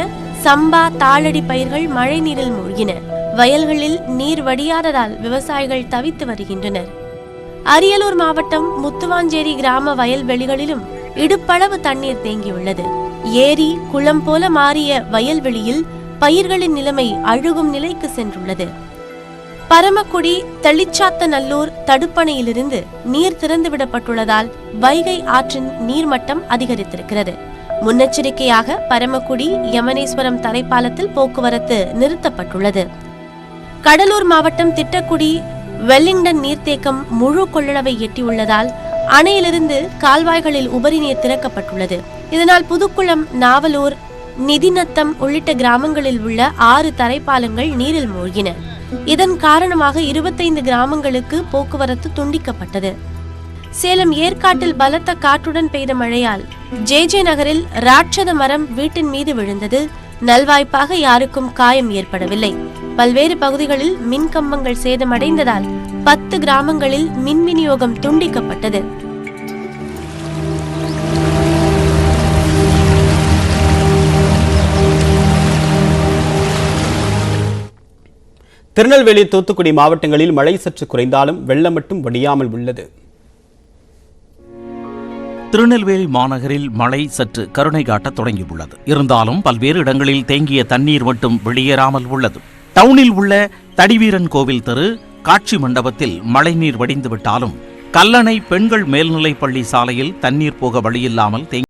சம்பா, தாளடி பயிர்கள் மழை நீரில் மூழ்கின. வயல்களில் நீர் வடியாததால் விவசாயிகள் தவித்து வருகின்றனர். அரியலூர் மாவட்டம் முத்துவாஞ்சேரி கிராம வயல்வெளிகளிலும் இடுப்பளவு தண்ணீர் தேங்கியுள்ளது. ஏரி, குளம் போல மாறிய வயல்வெளியில் பயிர்களின் நிலைமை அழுகும் நிலைக்கு சென்றுள்ளது. பரமக்குடி, தெளிச்சாத்தநல்லூர் தடுப்பணையிலிருந்து நீர் திறந்துவிடப்பட்டுள்ளதால் வைகை ஆற்றின் நீர்மட்டம் அதிகரித்திருக்கிறது. முன்னெச்சரிக்கையாக பரமக்குடி, யமனேஸ்வரம் தரைப்பாலத்தில் போக்குவரத்து நிறுத்தப்பட்டுள்ளது. கடலூர் மாவட்டம் திட்டக்குடி வெல்லிங்டன் நீர்த்தேக்கம் முழு கொள்ளளவை எட்டியுள்ளதால் அணையிலிருந்து கால்வாய்களில் உபரி நீர் திறக்கப்பட்டுள்ளது. இதனால் புதுக்குளம், நாவலூர், நிதிநத்தம் உள்ளிட்ட கிராமங்களில் உள்ள 6 தரைப்பாலங்கள் நீரில் மூழ்கின. இதன் காரணமாக 25 கிராமங்களுக்கு போக்குவரத்து துண்டிக்கப்பட்டது. சேலம் ஏற்காட்டில் பலத்த காற்றுடன் பெய்த மழையால் JJ நகரில் ராட்சத மரம் வீட்டின் மீது விழுந்தது. நல்வாய்ப்பாக யாருக்கும் காயம் ஏற்படவில்லை. பல்வேறு பகுதிகளில் மின் கம்பங்கள் சேதமடைந்ததால் 10 கிராமங்களில் மின் விநியோகம் துண்டிக்கப்பட்டது. திருநெல்வேலி, தூத்துக்குடி மாவட்டங்களில் மழை சற்று குறைந்தாலும் வெள்ளம் மட்டும் வடியாமல் உள்ளது. திருநெல்வேலி மாநகரில் மழை சற்று கருணை காட்ட தொடங்கியுள்ளது. இருந்தாலும் பல்வேறு இடங்களில் தேங்கிய தண்ணீர் மட்டும் வெளியேறாமல் உள்ளது. டவுனில் உள்ள தடிவீரன் கோவில் தெரு, காட்சி மண்டபத்தில் மழைநீர் வடிந்துவிட்டாலும் கல்லணை பெண்கள் மேல்நிலைப்பள்ளி சாலையில் தண்ணீர் போக வழியில்லாமல் தேங்கி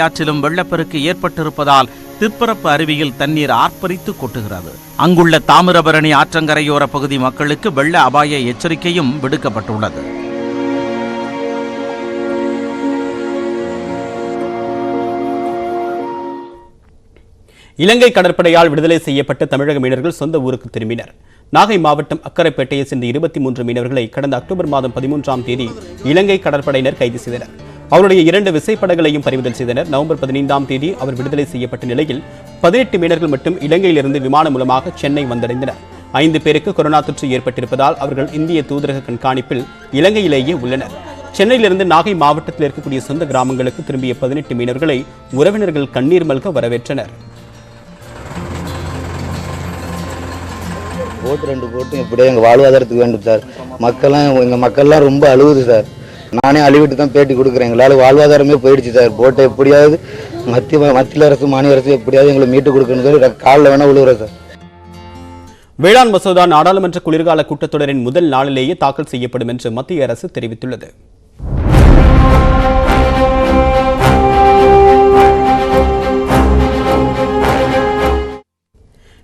ஆற்றிலும் வெள்ளப்பெருக்கு ஏற்பட்டிருப்பதால் திற்பரப்பு அருவியில் தண்ணீர் ஆர்ப்பரித்து கொட்டுகிறது. அங்குள்ள தாமிரபரணி ஆற்றங்கரையோர பகுதி மக்களுக்கு வெள்ள அபாய எச்சரிக்கையும் விடுக்கப்பட்டுள்ளது. இலங்கை கடற்படையால் விடுதலை செய்யப்பட்ட தமிழக மீனவர்கள் சொந்த ஊருக்கு திரும்பினர். நாகை மாவட்டம் அக்கரைப்பேட்டையை சேர்ந்த 23 மீனவர்களை கடந்த அக்டோபர் மாதம் 13ஆம் தேதி இலங்கை கடற்படையினர் கைது செய்தனர். அவருடைய 2 விசைப்படகுகளையும் பறிமுதல் செய்தனர். நவம்பர் 15ஆம் தேதி அவர் விடுதலை செய்யப்பட்ட நிலையில் 18 மீனவர்கள் மட்டும் இலங்கையிலிருந்து விமானம் மூலமாக சென்னை வந்தடைந்தனர். 5 பேருக்கு கொரோனா தொற்று ஏற்பட்டிருப்பதால் அவர்கள் இந்திய தூதரக கண்காணிப்பில் இலங்கையிலேயே உள்ளனர். சென்னையிலிருந்து நாகை மாவட்டத்தில் இருக்கக்கூடிய சொந்த கிராமங்களுக்கு திரும்பிய 18 மீனவர்களை உறவினர்கள் கண்ணீர் மல்க வரவேற்றனர். போட்டு 2 போட்டும் எப்படியோ எங்கள் வாழ்வாதாரத்துக்கு வேண்டும் சார். எங்கள் மக்கள்லாம் ரொம்ப அழுகுது சார். நானே அழுவிட்டு தான் பேட்டி கொடுக்குறேன். எங்களால் வாழ்வாதாரமே போயிடுச்சு சார். போட்டை எப்படியாவது மத்திய அரசு மாநில அரசு எப்படியாவது எங்களை மீட்டு கொடுக்கணும் சொல்லி காலில் வேணால் விழுவுறேன் சார். வேளாண் மசோதா நாடாளுமன்ற குளிர்கால கூட்டத்தொடரின் முதல் நாளிலேயே தாக்கல் செய்யப்படும் என்று மத்திய அரசு தெரிவித்துள்ளது.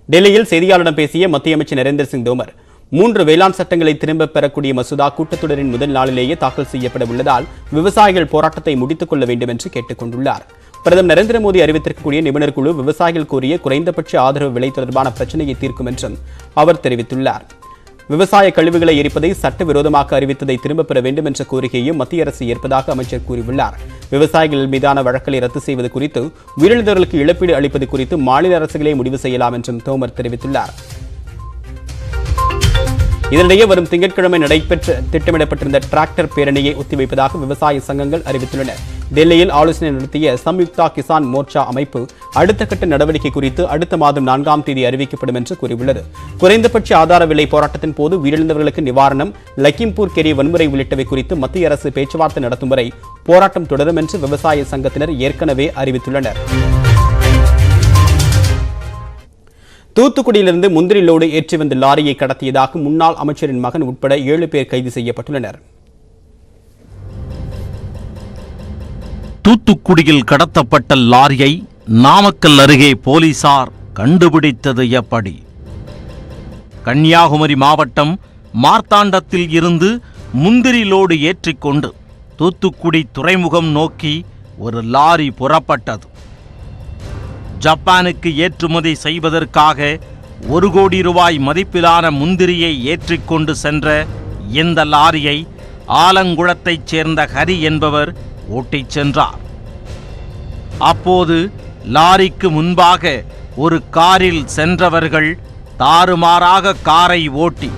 டெல்லியில் செய்தியாளரிடம் பேசிய மத்திய அமைச்சர் நரேந்திர சிங் தோமர் 3 வேளாண் சட்டங்களை திரும்பப் பெறக்கூடிய மசோதா கூட்டத்தொடரின் முதல் நாளிலேயே தாக்கல் செய்யப்பட உள்ளதால் விவசாயிகள் போராட்டத்தை முடித்துக் கொள்ள வேண்டும் என்று கேட்டுக் கொண்டுள்ளார். பிரதமர் நரேந்திர மோடி அறிவித்திருக்கக்கூடிய நிபுணர் குழு விவசாயிகள் கோரிய குறைந்தபட்ச ஆதரவு விலை தொடர்பான பிரச்சனையை தீர்க்கும் என்றும் அவர் தெரிவித்துள்ளார். விவசாய கழிவுகளை எரிப்பதை சட்டவிரோதமாக அறிவித்ததை திரும்பப் பெற வேண்டும் என்ற கோரிக்கையையும் மத்திய அரசு ஏற்பதாக அமைச்சர் கூறியுள்ளார். விவசாயிகள் மீதான வழக்குகளை ரத்து செய்வது குறித்து உயிரிழந்தவர்களுக்கு இழப்பீடு அளிப்பது குறித்து மாநில அரசுகளே முடிவு செய்யலாம் என்றும் தோமர் தெரிவித்துள்ளார். இதனிடையே வரும் திங்கட்கிழமை நடைபெற்ற திட்டமிடப்பட்டிருந்த டிராக்டர் பேரணியை ஒத்திவைப்பதாக விவசாய சங்கங்கள் அறிவித்துள்ளன. டெல்லியில் ஆலோசனை நடத்திய சம்யுக்தா கிசான் மோர்ச்சா அமைப்பு அடுத்த கட்ட நடவடிக்கை குறித்து அடுத்த மாதம் 4ஆம் தேதி அறிவிக்கப்படும் என்று கூறியுள்ளது. குறைந்தபட்ச ஆதார விலை போராட்டத்தின் போது உயிரிழந்தவர்களுக்கு நிவாரணம், லக்கிம்பூர் கெரி வன்முறை உள்ளிட்டவை குறித்து மத்திய அரசு பேச்சுவார்த்தை நடத்தும் வரை போராட்டம் தொடரும் என்று விவசாய சங்கத்தினர் ஏற்கனவே அறிவித்துள்ளனர். தூத்துக்குடியிலிருந்து முந்திரி லோடு ஏற்றி வந்த லாரியை கடத்தியதாக முன்னாள் அமைச்சரின் மகன் உட்பட 7 பேர் கைது செய்யப்பட்டுள்ளனர். தூத்துக்குடியில் கடத்தப்பட்ட லாரியை நாமக்கல் அருகே போலீசார் கண்டுபிடித்தது எப்படி? கன்னியாகுமரி மாவட்டம் மார்த்தாண்டத்தில் இருந்து முந்திரி லோடு ஏற்றிக்கொண்டு தூத்துக்குடி துறைமுகம் நோக்கி ஒரு லாரி புறப்பட்டது. ஜப்பானுக்கு ஏற்றுமதி செய்வதற்காக 1 கோடி ரூபாய் மதிப்பிலான முந்திரியை ஏற்றிக்கொண்டு சென்ற இந்த லாரியை ஆலங்குளத்தைச் சேர்ந்த ஹரி என்பவர் ஓட்டிச் சென்றார். அப்போது லாரிக்கு முன்பாக ஒரு காரில் சென்றவர்கள் தாறுமாறாக காரை ஓட்டி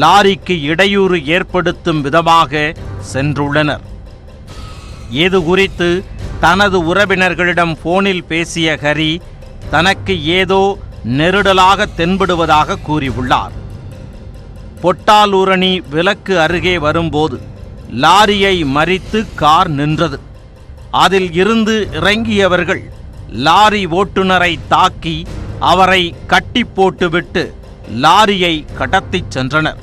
லாரிக்கு இடையூறு ஏற்படுத்தும் விதமாக சென்றுள்ளனர். இது குறித்து தனது உறவினர்களிடம் போனில் பேசிய ஹரி தனக்கு ஏதோ நெருடலாக தென்படுவதாக கூறியுள்ளார். பொட்டாலூரணி விலக்கு அருகே வரும்போது லாரியை மறித்து கார் நின்றது. அதில் இருந்து இறங்கியவர்கள் லாரி ஓட்டுநரை தாக்கி அவரை கட்டி போட்டுவிட்டு லாரியை கடத்திச் சென்றனர்.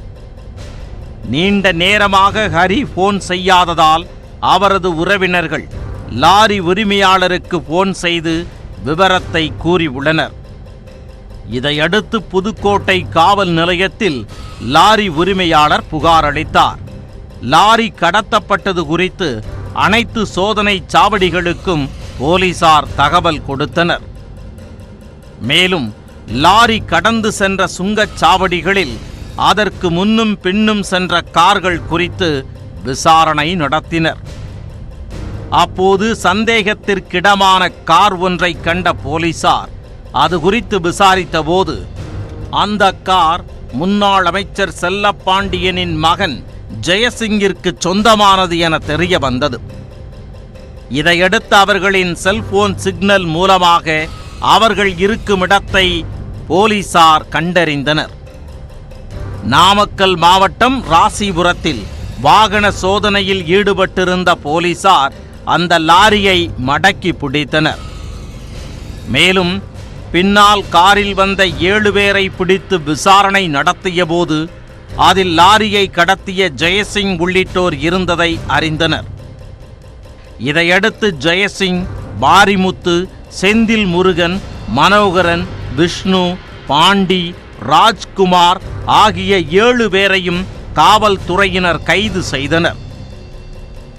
நீண்ட நேரமாக ஹரி போன் செய்யாததால் அவரது உறவினர்கள் லாரி உரிமையாளருக்கு போன் செய்து விவரத்தை கூறியுள்ளனர். இதையடுத்து புதுக்கோட்டை காவல் நிலையத்தில் லாரி உரிமையாளர் புகார் அளித்தார். லாரி கடத்தப்பட்டது குறித்து அனைத்து சோதனை சாவடிகளுக்கும் போலீசார் தகவல் கொடுத்தனர். மேலும் லாரி கடந்து சென்ற சுங்கச்சாவடிகளில் அதற்கு முன்னும் பின்னும் சென்ற கார்கள் குறித்து விசாரணை நடத்தினர். அப்போது சந்தேகத்திற்கிடமான கார் ஒன்றை கண்ட போலீசார் அது குறித்து விசாரித்த போது அந்த கார் முன்னாள் அமைச்சர் செல்லப்பாண்டியனின் மகன் ஜெயசிங்கிற்கு சொந்தமானது என தெரிய வந்தது. இதையடுத்து அவர்களின் செல்போன் சிக்னல் மூலமாக அவர்கள் இருக்கும் இடத்தை போலீசார் கண்டறிந்தனர். நாமக்கல் மாவட்டம் ராசிபுரத்தில் வாகன சோதனையில் ஈடுபட்டிருந்த போலீசார் அந்த லாரியை மடக்கி பிடித்தனர். மேலும் பின்னால் காரில் வந்த 7 பேரை பிடித்து விசாரணை நடத்திய போது அதில் லாரியை கடத்திய ஜெயசிங் உள்ளிட்டோர் இருந்ததை அறிந்தனர். இதையடுத்து ஜெயசிங் பாரிமுத்து, செந்தில் முருகன், மனோகரன், விஷ்ணு, பாண்டி, ராஜ்குமார் ஆகிய 7 பேரையும் காவல்துறையினர் கைது செய்தனர்.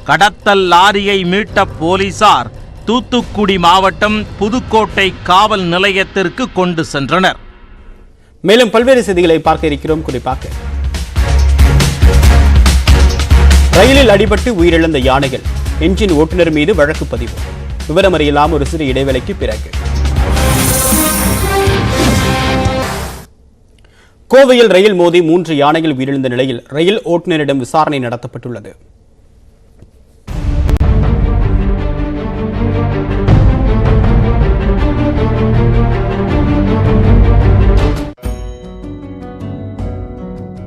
கடத்தல் லாரியை மீட்ட போலீசார் தூத்துக்குடி மாவட்டம் புதுக்கோட்டை காவல் நிலையத்திற்கு கொண்டு சென்றனர். மேலும் பல்வேறு செய்திகளை பார்க்க இருக்கிறோம். குறிப்பாக ரயிலில் அடிபட்டு உயிரிழந்த யானைகள், என்ஜின் ஓட்டுநர் மீது வழக்கு பதிவு. விவரம் அறியலாம் ஒரு சிறு இடைவேளைக்கு பிறகு. கோவையில் ரயில் மோதி 3 யானைகள் உயிரிழந்த நிலையில் ரயில் ஓட்டுநரிடம் விசாரணை நடத்தப்பட்டுள்ளது.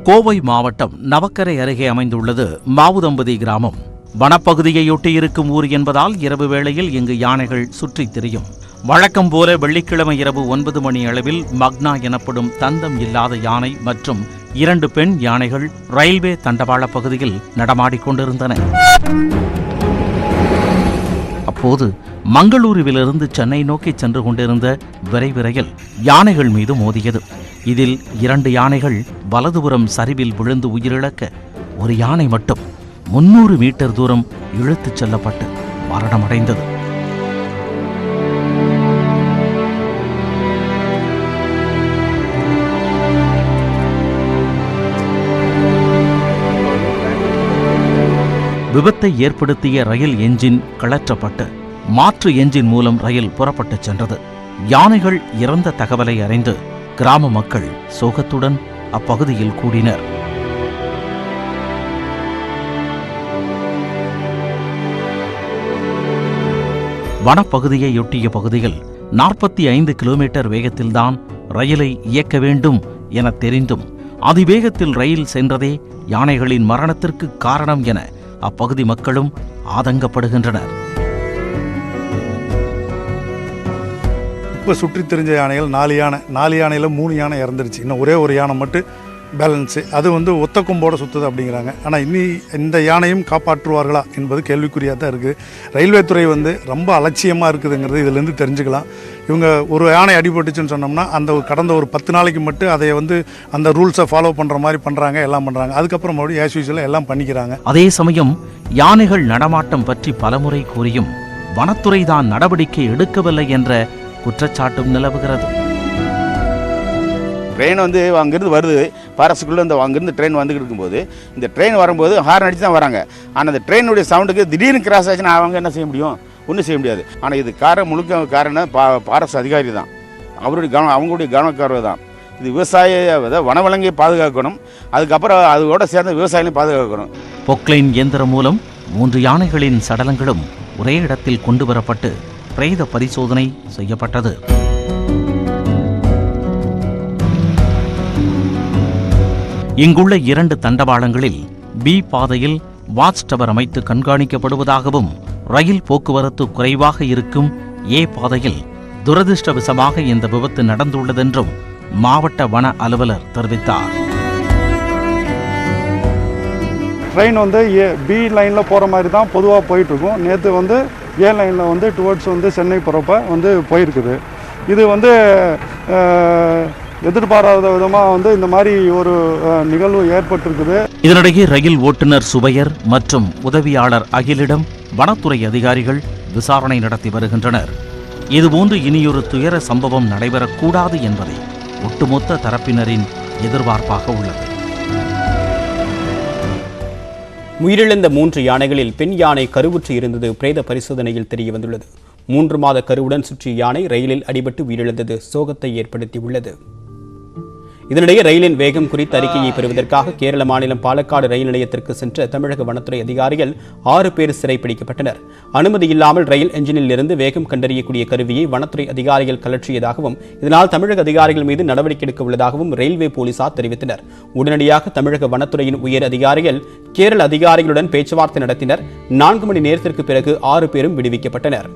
கோவை மாவட்டம் நவக்கரை அருகே அமைந்துள்ளது மாவுதம்பதி கிராமம். வனப்பகுதியையொட்டி இருக்கும் ஊர் என்பதால் இரவு வேளையில் இங்கு யானைகள் சுற்றித் திரியும். வழக்கம் போல வெள்ளிக்கிழமை இரவு 9 மணி அளவில் மக்னா எனப்படும் தந்தம் இல்லாத யானை மற்றும் 2 பெண் யானைகள் ரயில்வே தண்டவாள பகுதியில் நடமாடிக்கொண்டிருந்தன. அப்போது மங்களூருவிலிருந்து சென்னை நோக்கி சென்று கொண்டிருந்த விரைவு ரயில் யானைகள் மீது மோதியது. இதில் 2 யானைகள் வலதுபுறம் சரிவில் விழுந்து உயிரிழக்க, ஒரு யானை மட்டும் 300 மீட்டர் தூரம் இழுத்துச் செல்லப்பட்டு மரணமடைந்தது. விபத்தை ஏற்படுத்திய ரயில் என்ஜின் கழற்றப்பட்டு மாற்று என்ஜின் மூலம் ரயில் புறப்பட்டுச் சென்றது. யானைகள் இறந்த தகவலை அறிந்து கிராம மக்கள் சோகத்துடன் அப்பகுதியில் கூடினர். வனப்பகுதியையொட்டிய பகுதியில் 45 கிலோமீட்டர் வேகத்தில்தான் ரயிலை இயக்க வேண்டும் என தெரிந்தும் அதிவேகத்தில் ரயில் சென்றதே யானைகளின் மரணத்திற்கு காரணம் என அப்பகுதி மக்களும் ஆதங்கப்படுகின்றனர். இப்போ சுற்றி தெரிஞ்ச யானைகள் 4 யானையில் 3 யானை இறந்துருச்சு. இன்னும் ஒரே ஒரு யானை மட்டும் பேலன்ஸு. அது ஒத்த கொம்போட சுற்றுது அப்படிங்கிறாங்க. ஆனால் இந்த யானையும் காப்பாற்றுவார்களா என்பது கேள்விக்குறியாக தான் இருக்குது. ரயில்வே துறை ரொம்ப அலட்சியமாக இருக்குதுங்கிறது இதிலேருந்து தெரிஞ்சுக்கலாம். இவங்க ஒரு யானை அடிபட்டுச்சுன்னு சொன்னோம்னா அந்த கடந்த ஒரு 10 நாளைக்கு மட்டும் அதை அந்த ரூல்ஸை ஃபாலோ பண்ணுற மாதிரி பண்ணுறாங்க, எல்லாம் பண்ணுறாங்க. அதுக்கப்புறம் மறுபடியும் ஆஸ் யூசுவலாக எல்லாம் பண்ணிக்கிறாங்க. அதே சமயம் யானைகள் நடமாட்டம் பற்றி பலமுறை கூறியும் வனத்துறை தான் நடவடிக்கை எடுக்கவில்லை என்ற குற்றச்சாட்டும் நிலவுகிறது. ட்ரெயின் அங்கேருந்து வருது, பாரஸுக்குள்ளே அங்கேருந்து ட்ரெயின் வந்துக்கிட்டு இருக்கும்போது இந்த ட்ரெயின் வரும்போது ஹார்ன் அடித்து தான் வராங்க. ஆனால் அந்த ட்ரெயினுடைய சவுண்டுக்கு திடீர்னு கிராஸ் ஆச்சுன்னா அவங்க என்ன செய்ய முடியும்? ஒன்றும் செய்ய முடியாது. ஆனால் இது முழுக்க காரணம் பாரஸ் அதிகாரி தான், அவங்களுடைய கவனக்காரர் தான். இது விவசாய வனவிலங்கை பாதுகாக்கணும், அதுக்கப்புறம் அதோட சேர்ந்த விவசாயிகளையும் பாதுகாக்கணும். பொக்லைன் இயந்திரம் மூலம் 3 யானைகளின் சடலங்களும் ஒரே இடத்தில் கொண்டு வரப்பட்டு பிரேத பரிசோதனை செய்யப்பட்டது. இங்குள்ள 2 தண்டவாளங்களில் பி பாதையில் வாட்ச் டவர் அமைத்து கண்காணிக்கப்படுவதாகவும், ரயில் போக்குவரத்து குறைவாக இருக்கும் ஏ பாதையில் துரதிருஷ்டவசமாக இந்த விபத்து நடந்துள்ளதென்றும் மாவட்ட வன அலுவலர் தெரிவித்தார். ட்ரெயின் பி லைனில் போகிற மாதிரி தான் பொதுவாக போயிட்டுருக்கும். நேற்று ஏ லைனில் டுவர்ட்ஸ் சென்னை போகிறப்ப போயிருக்குது. இது எதிர்பாராத விதமாக இந்த மாதிரி ஒரு நிகழ்வு ஏற்பட்டிருக்குது. இதனிடையே ரயில் ஓட்டுநர் சுபையர் மற்றும் உதவியாளர் அகிலிடம் வனத்துறை அதிகாரிகள் விசாரணை நடத்தி வருகின்றனர். இதுபோன்று இனியொரு துயர சம்பவம் நடைபெறக்கூடாது என்பதை ஒட்டுமொத்த தரப்பினரின் எதிர்பார்ப்பாக உள்ளது. உயிரிழந்த 3 யானைகளில் பெண் யானை கருவுற்று இருந்தது பிரேத பரிசோதனையில் தெரிய வந்துள்ளது. 3 மாத கருவுடன் சுற்றிய யானை ரயிலில் அடிபட்டு உயிரிழந்தது சோகத்தை ஏற்படுத்தியுள்ளது. இதனிடையே ரயிலின் வேகம் குறித்த அறிக்கையை பெறுவதற்காக கேரள மாநிலம் பாலக்காடு ரயில் நிலையத்திற்கு சென்ற தமிழக வனத்துறை அதிகாரிகள் 6 பேர் சிறைப்பிடிக்கப்பட்டனர். அனுமதி இல்லாமல் ரயில் என்ஜினில் இருந்து வேகம் கண்டறியக்கூடிய கருவியை வனத்துறை அதிகாரிகள் கலற்றியதாகவும், இதனால் தமிழக அதிகாரிகள் மீது நடவடிக்கை எடுக்க உள்ளதாகவும் ரயில்வே போலீசார் தெரிவித்தனர். உடனடியாக தமிழக வனத்துறையின் உயர் அதிகாரிகள் கேரள அதிகாரிகளுடன் பேச்சுவார்த்தை நடத்தினர். 4 மணி நேரத்திற்கு பிறகு 6 பேரும் விடுவிக்கப்பட்டனர்.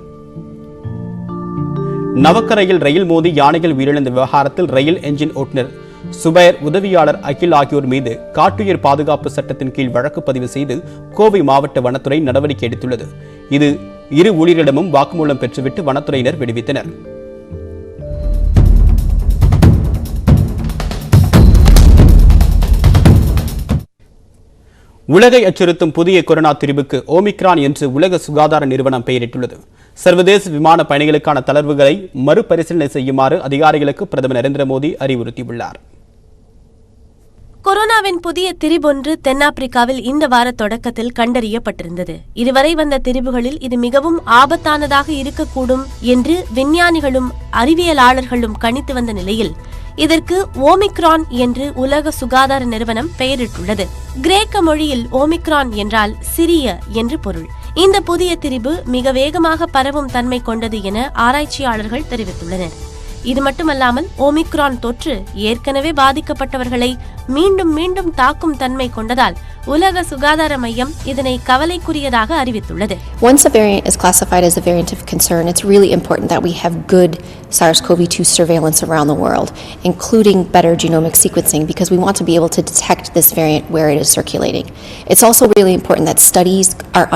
நவக்கரையில் ரயில் மோதி யானைகள் உயிரிழந்த விவகாரத்தில் ரயில் என்ஜின் ஓட்டுநர் சுபைர், உதவியாளர் அகில் ஆகியோர் மீது காட்டுயிர் பாதுகாப்பு சட்டத்தின் கீழ் வழக்கு பதிவு செய்து கோவை மாவட்ட வனத்துறை நடவடிக்கை எடுத்துள்ளது. இது இரு ஊழியரிடமும் வாக்குமூலம் பெற்றுவிட்டு வனத்துறையினர் விடுவித்தனர். உலகை அச்சுறுத்தும் புதிய கொரோனா திரிபுக்கு ஓமிக்ரான் என்று உலக சுகாதார நிறுவனம் பெயரிட்டுள்ளது. சர்வதேச விமான பயணிகளுக்கான தளர்வுகளை மறுபரிசீலனை செய்யுமாறு அதிகாரிகளுக்கு பிரதமர் நரேந்திர மோடி அறிவுறுத்தியுள்ளார். கொரோனாவின் புதிய திரிபொன்று தென்னாப்பிரிக்காவில் இந்த வார தொடக்கத்தில் கண்டறியப்பட்டிருந்தது. இதுவரை வந்த திரிபுகளில் இது மிகவும் ஆபத்தானதாக இருக்கக்கூடும் என்று விஞ்ஞானிகளும் அறிவியலாளர்களும் கணித்து வந்த நிலையில் இதற்கு ஓமிக்ரான் என்று உலக சுகாதார நிறுவனம் பெயரிட்டுள்ளது. கிரேக்க மொழியில் ஓமிக்ரான் என்றால் சிறிய என்று பொருள். இந்த புதிய திரிபு மிக வேகமாக பரவும் தன்மை கொண்டது என ஆராய்ச்சியாளர்கள் தெரிவித்துள்ளனர். இது மட்டுமல்லாமல் ஓமிக்ரான் தொற்று ஏற்கனவே பாதிக்கப்பட்டவர்களை மீண்டும் மீண்டும் தாக்கும் தன்மை கொண்டதால் உலக சுகாதார மையம் இதனை கவலைக்குரியதாக அறிவித்துள்ளது. Once a variant is classified as a variant of concern, it's really important that we have good SARS-CoV-2 surveillance around the world, including better genomic sequencing, because we want to be able to detect this variant where it is circulating. It's also really important that studies are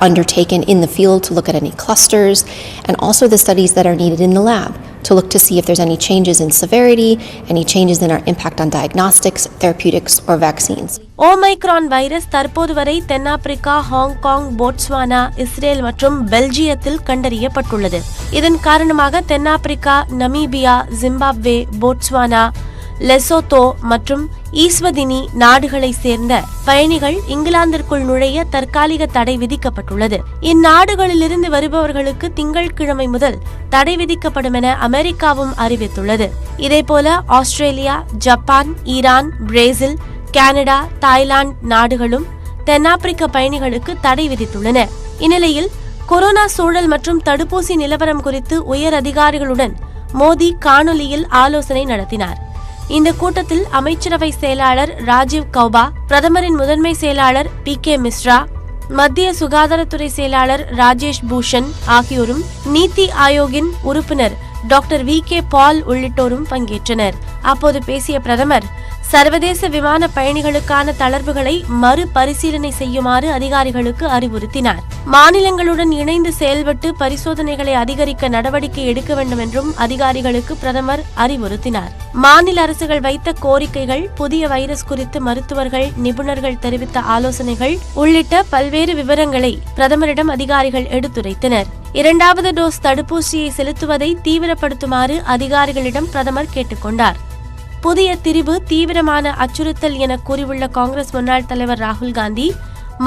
undertaken in the field to look at any clusters, and also the studies that are needed in the lab to look to see if there's any changes in severity, any changes in our impact on diagnostics, therapeutics, or vaccines. Omicron virus தற்போது வரை தென்னாப்பிரிக்கா, Hong Kong, Botswana, Israel மற்றும் பெல்ஜியத்தில் கண்டறியப்பட்டுள்ளது. இதன் காரணமாக தென்னாப்பிரிக்கா, Namibia, Zimbabwe, Botswana, லெசோத்தோ மற்றும் ஈஸ்வதினி நாடுகளை சேர்ந்த பயணிகள் இங்கிலாந்திற்குள் நுழைய தற்காலிக தடை விதிக்கப்பட்டுள்ளது. இந்நாடுகளிலிருந்து வருபவர்களுக்கு திங்கட்கிழமை முதல் தடை விதிக்கப்படும் என அமெரிக்காவும் அறிவித்துள்ளது. இதேபோல Australia, Japan, Iran, Brazil, Canada, Thailand நாடுகளும் தென்னாப்பிரிக்க பயணிகளுக்கு தடை விதித்துள்ளன. இந்நிலையில் கொரோனா சூழல் மற்றும் தடுப்பூசி நிலவரம் குறித்து உயர் அதிகாரிகளுடன் மோடி காணொலியில் ஆலோசனை நடத்தினார். இந்த கூட்டத்தில் அமைச்சரவை செயலாளர் ராஜீவ் கௌபா, பிரதமரின் முதன்மை செயலாளர் PK மிஸ்ரா, மத்திய சுகாதாரத்துறை செயலாளர் ராஜேஷ் பூஷன் ஆகியோரும் நீத்தி ஆயோக்கின் உறுப்பினர் டாக்டர் VK பால் உள்ளிட்டோரும் பங்கேற்றனர். அப்போது பேசிய பிரதமர் சர்வதேச விமான பயணிகளுக்கான தளர்வுகளை மறுபரிசீலனை செய்யுமாறு அதிகாரிகளுக்கு அறிவுறுத்தினார். மாநிலங்களுடன் இணைந்து செயல்பட்டு பரிசோதனைகளை அதிகரிக்க நடவடிக்கை எடுக்க வேண்டும் என்றும் அதிகாரிகளுக்கு பிரதமர் அறிவுறுத்தினார். மாநில அரசுகள் வைத்த கோரிக்கைகள், புதிய வைரஸ் குறித்து மருத்துவர்கள், நிபுணர்கள் தெரிவித்த ஆலோசனைகள் உள்ளிட்ட பல்வேறு விவரங்களை பிரதமரிடம் அதிகாரிகள் எடுத்துரைத்தனர். இரண்டாவது டோஸ் தடுப்பூசியை செலுத்துவதை தீவிரப்படுத்துமாறு அதிகாரிகளிடம் பிரதமர் கேட்டுக்கொண்டார். புதிய திரிபு தீவிரமான அச்சுறுத்தல் என கூறியுள்ள காங்கிரஸ் முன்னாள் தலைவர் ராகுல் காந்தி,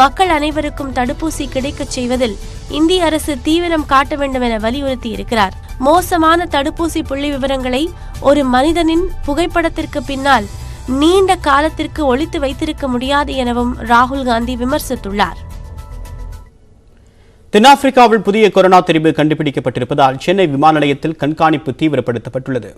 மக்கள் அனைவருக்கும் தடுப்பூசி கிடைக்கச் செய்வதில் இந்திய அரசு தீவிரம் காட்ட வேண்டும் என வலியுறுத்தியிருக்கிறார். மோசமான தடுப்பூசி புள்ளி விவரங்களை ஒரு மனிதனின் புகைப்படத்திற்கு பின்னால் நீண்ட காலத்திற்கு ஒளித்து வைத்திருக்க முடியாது எனவும் ராகுல் காந்தி விமர்சித்துள்ளார். தென்னாப்பிரிக்காவில் புதிய கொரோனா திரிபு கண்டுபிடிக்கப்பட்டிருப்பதால் சென்னை விமான நிலையத்தில் கண்காணிப்பு தீவிரப்படுத்தப்பட்டுள்ளது.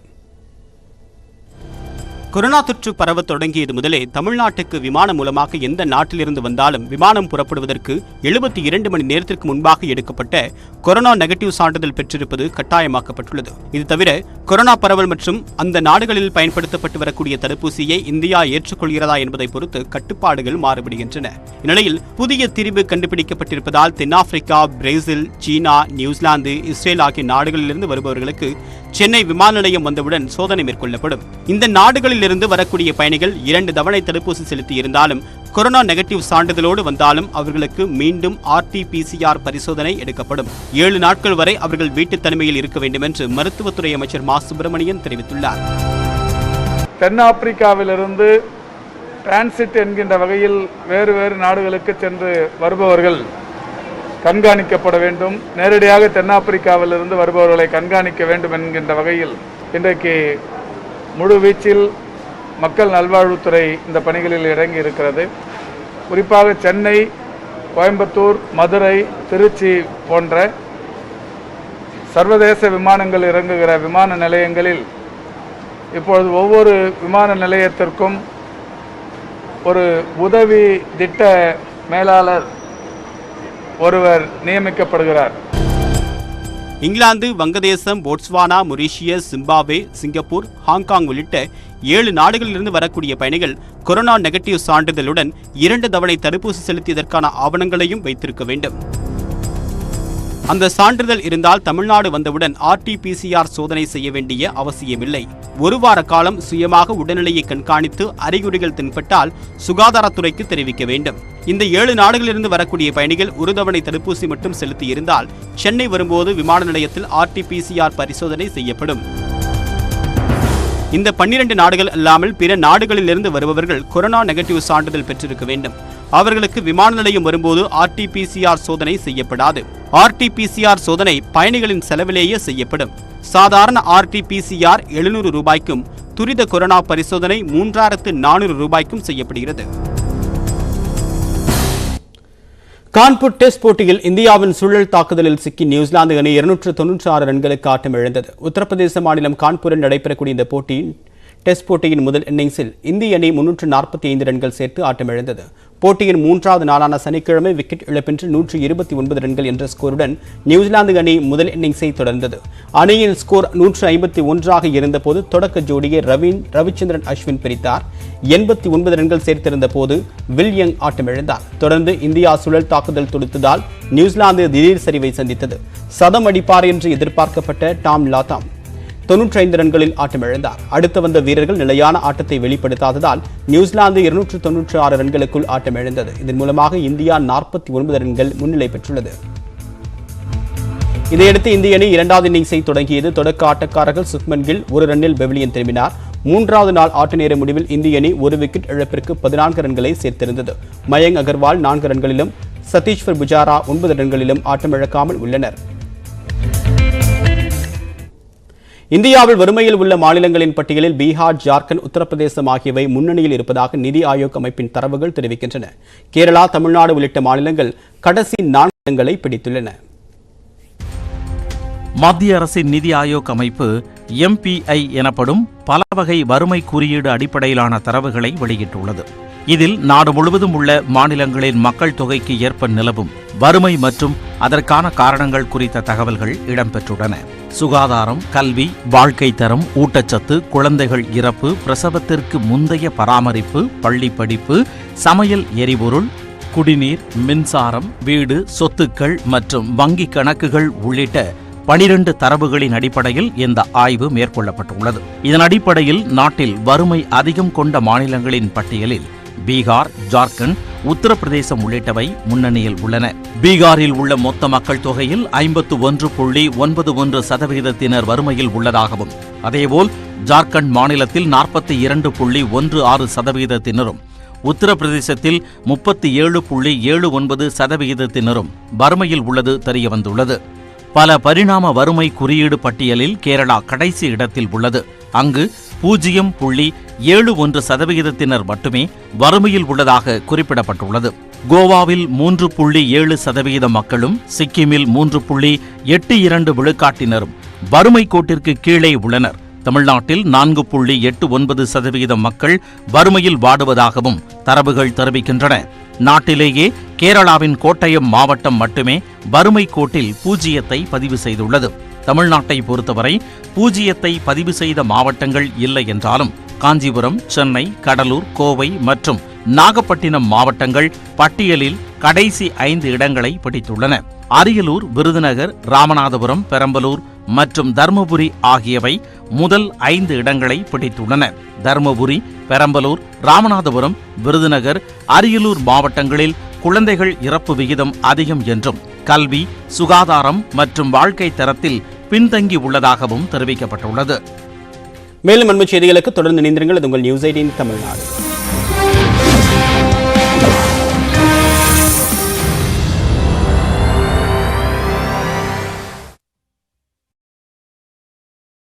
கொரோனா தொற்று பரவ தொடங்கியது முதலே தமிழ்நாட்டுக்கு விமானம் மூலமாக எந்த நாட்டிலிருந்து வந்தாலும் விமானம் புறப்படுவதற்கு 72 மணி நேரத்திற்கு முன்பாக எடுக்கப்பட்ட கொரோனா நெகட்டிவ் சான்றிதழ் பெற்றிருப்பது கட்டாயமாக்கப்பட்டுள்ளது. இது தவிர கொரோனா பரவல் மற்றும் அந்த நாடுகளில் பயன்படுத்தப்பட்டு வரக்கூடிய தடுப்பூசியை இந்தியா ஏற்றுக்கொள்கிறதா என்பதை பொறுத்து கட்டுப்பாடுகள் மாறுபடுகின்றன. இந்நிலையில் புதிய திரிபு கண்டுபிடிக்கப்பட்டிருப்பதால் தென்னாப்பிரிக்கா, பிரேசில், சீனா, நியூசிலாந்து, இஸ்ரேல் ஆகிய நாடுகளிலிருந்து வருபவர்களுக்கு சென்னை விமான நிலையம் வந்தவுடன் சோதனை மேற்கொள்ளப்படும். இந்த நாடுகளில் இருந்து வரக்கூடிய பயணிகள் 2 தவணை தடுப்பூசி செலுத்தி இருந்தாலும் கொரோனா நெகட்டிவ் சான்றிதழோடு வந்தாலும் அவர்களுக்கு மீண்டும் RT-PCR பரிசோதனை எடுக்கப்படும். 7 நாட்கள் வரை அவர்கள் வீட்டு தனிமையில் இருக்க வேண்டும் என்று மருத்துவத்துறை அமைச்சர் மா சுப்பிரமணியன் தெரிவித்துள்ளார். தென்னாப்பிரிக்காவிலிருந்து டிரான்சிட் என்கின்ற வகையில் வேறு வேறு நாடுகளுக்கு சென்று வருபவர்கள் கண்காணிக்கப்பட வேண்டும். நேரடியாக தென்னாப்பிரிக்காவிலிருந்து வருபவர்களை கண்காணிக்க வேண்டும் என்கின்ற வகையில் இன்றைக்கு முழு வீச்சில் மக்கள் நல்வாழ்வுத்துறை இந்த பணிகளில் இறங்கி இருக்கிறது. குறிப்பாக சென்னை, கோயம்புத்தூர், மதுரை, திருச்சி போன்ற சர்வதேச விமானங்கள் இறங்குகிற விமான நிலையங்களில் இப்பொழுது ஒவ்வொரு விமான நிலையத்திற்கும் ஒரு உதவி திட்ட மேலாளர் ஒருவர் நியமிக்கப்படுகிறார். இங்கிலாந்து, வங்கதேசம், Botswana, Mauritius, Zimbabwe, Singapore, Hong Kong உள்ளிட்ட 7 நாடுகளிலிருந்து வரக்கூடிய பயணிகள் கொரோனா நெகட்டிவ் சான்றிதழுடன் 2 தவணை தடுப்பூசி செலுத்தியதற்கான ஆவணங்களையும் வைத்திருக்க வேண்டும். அந்த சான்றிதழ் இருந்தால் தமிழ்நாடு வந்தவுடன் RT-PCR சோதனை செய்ய வேண்டிய அவசியமில்லை. ஒரு வார காலம் சுயமாக உடல்நிலையை கண்காணித்து அறிகுறிகள் தென்பட்டால் சுகாதாரத்துறைக்கு தெரிவிக்க வேண்டும். இந்த 7 நாடுகளிலிருந்து வரக்கூடிய பயணிகள் ஒரு தவணை தடுப்பூசி மட்டும் செலுத்தி இருந்தால் சென்னை வரும்போது விமான நிலையத்தில் RT-PCR பரிசோதனை செய்யப்படும். இந்த 12 நாடுகள் அல்லாமல் பிற நாடுகளிலிருந்து வருபவர்கள் கொரோனா நெகட்டிவ் சான்றிதழ் பெற்றிருக்க வேண்டும். அவர்களுக்கு விமான நிலையம் வரும்போது RT-PCR சோதனை செய்யப்படாது. RT-PCR சோதனை பயணிகளின் செலவிலேயே செய்யப்படும். சாதாரண RT-PCR 700 ரூபாய்க்கும் துரித கொரோனா பரிசோதனை 3400 ரூபாய்க்கும் செய்யப்படுகிறது. கான்பூர் டெஸ்ட் போட்டியில் இந்தியாவின் சுழல் தாக்குதலில் சிக்கி நியூசிலாந்து அணி 296 ரன்களுக்கு ஆட்டம் இழந்தது. உத்தரப்பிரதேச மாநிலம் கான்பூரில் நடைபெறக்கூடிய இந்த போட்டியின் டெஸ்ட் போட்டியின் முதல் இன்னிங்ஸில் இந்திய அணி 345 ரன்கள் சேர்த்து ஆட்டமிழந்தது. போட்டியின் 3வது நாளான சனிக்கிழமை விக்கெட் இழப்பின்றி 129 ரன்கள் என்ற ஸ்கோருடன் நியூசிலாந்து அணி முதல் இன்னிங்ஸை தொடர்ந்தது. அணியின் ஸ்கோர் 151ஆக இருந்தபோது தொடக்க ஜோடியை ரவிச்சந்திரன் அஸ்வின் பிரித்தார். 89 ரன்கள் சேர்த்திருந்த போது வில் யங் ஆட்டமிழந்தார். தொடர்ந்து இந்தியா சுழல் தாக்குதல் தொடுத்ததால் நியூசிலாந்து திடீர் சரிவை சந்தித்தது. சதம் அடிப்பார் என்று எதிர்பார்க்கப்பட்ட டாம் லாத்தாம் 95 ரன்களில் ஆட்டமிழந்தார். அடுத்து வந்த வீரர்கள் நிலையான ஆட்டத்தை வெளிப்படுத்தாததால் நியூசிலாந்து 296 ரன்களுக்குள் ஆட்டமிழந்தது. இதன் மூலமாக இந்தியா 49 ரன்கள் முன்னிலை பெற்றுள்ளது. இதையடுத்து இந்திய அணி 2வது இன்னிங்ஸை தொடங்கியது. தொடக்க ஆட்டக்காரர்கள் சுக்மன் கில் 1 ரன்னில் பெவிலியன் திரும்பினார். 3வது நாள் ஆட்ட நேர முடிவில் இந்திய அணி 1 விக்கெட் இழப்பிற்கு 14 ரன்களை சேர்த்திருந்தது. மயங்க் அகர்வால் 4 ரன்களிலும் சதீஷ்வர் புஜாரா 9 ரன்களிலும் ஆட்டமிழக்காமல் உள்ளனர். இந்தியாவில் வறுமையில் உள்ள மாநிலங்களின் பட்டியலில் பீகார், ஜார்க்கண்ட், உத்தரப்பிரதேசம் ஆகியவை முன்னணியில் இருப்பதாக நிதி ஆயோக் அமைப்பின் தரவுகள் தெரிவிக்கின்றன. கேரளா, தமிழ்நாடு உள்ளிட்ட மாநிலங்கள் கடைசி 4 இடங்களை பிடித்துள்ளன. மத்திய அரசின் நிதி ஆயோக் அமைப்பு MPI எனப்படும் பல வகை வறுமை குறியீடு அடிப்படையிலான தரவுகளை வெளியிட்டுள்ளது. இதில் நாடு முழுவதும் உள்ள மாநிலங்களின் மக்கள் தொகைக்கு ஏற்ப நிலவும் வறுமை மற்றும் அதற்கான காரணங்கள் குறித்த தகவல்கள் இடம்பெற்றுள்ளன. சுகாதாரம், கல்வி, வாழ்க்கை தரம், ஊட்டச்சத்து, குழந்தைகள் இறப்பு, பிரசவத்திற்கு முந்தைய பராமரிப்பு, பள்ளி படிப்பு, சமையல் எரிபொருள், குடிநீர், மின்சாரம், வீடு, சொத்துக்கள் மற்றும் வங்கி கணக்குகள் உள்ளிட்ட 12 தரவுகளின் அடிப்படையில் இந்த ஆய்வு மேற்கொள்ளப்பட்டுள்ளது. இதன் அடிப்படையில் நாட்டில் வறுமை அதிகம் கொண்ட மாநிலங்களின் பட்டியலில் பீகார், ஜார்க்கண்ட், உத்தரப்பிரதேசம் உள்ளிட்டவை முன்னணியில் உள்ளன. பீகாரில் உள்ள மொத்த மக்கள் தொகையில் 51.91% வறுமையில் உள்ளதாகவும், அதேபோல் ஜார்க்கண்ட் மாநிலத்தில் 42.16% உத்தரப்பிரதேசத்தில் 37.79% வறுமையில் உள்ளது தெரியவந்துள்ளது. பல பரிணாம வறுமை குறியீடு பட்டியலில் கேரளா கடைசி இடத்தில் உள்ளது. அங்கு 0.71% மட்டுமே வறுமையில் உள்ளதாக குறிப்பிடப்பட்டுள்ளது. கோவாவில் 3.7% மக்களும், சிக்கிமில் 3.82 விழுக்காட்டினரும் வறுமை கோட்டிற்கு கீழே உள்ளனர். தமிழ்நாட்டில் 4.89% மக்கள் வறுமையில் வாடுவதாகவும் தரவுகள் தெரிவிக்கின்றன. நாட்டிலேயே கேரளாவின் கோட்டயம் மாவட்டம் மட்டுமே வறுமை கோட்டில் 0ஐ பதிவு செய்துள்ளது. தமிழ்நாட்டை பொறுத்தவரை 0ஐ பதிவு செய்த மாவட்டங்கள் இல்லை என்றாலும் காஞ்சிபுரம், சென்னை, கடலூர், கோவை மற்றும் நாகப்பட்டினம் மாவட்டங்கள் பட்டியலில் கடைசி 5 இடங்களை பிடித்துள்ளன. அரியலூர், விருதுநகர், ராமநாதபுரம், பெரம்பலூர் மற்றும் தர்மபுரி ஆகியவை முதல் 5 இடங்களை பிடித்துள்ளன. தர்மபுரி, பெரம்பலூர், ராமநாதபுரம், விருதுநகர், அரியலூர் மாவட்டங்களில் குழந்தைகள் இறப்பு விகிதம் அதிகம் என்றும், கல்வி, சுகாதாரம் மற்றும் வாழ்க்கை தரத்தில் பின்தங்கி உள்ளதாகவும் தெரிவிக்கப்பட்டுள்ளது. மேலும் அண்மைச் செய்திகளுக்கு தொடர்ந்து இணைந்திருங்கள். அது உங்கள் நியூஸ் 18 தமிழ்நாடு.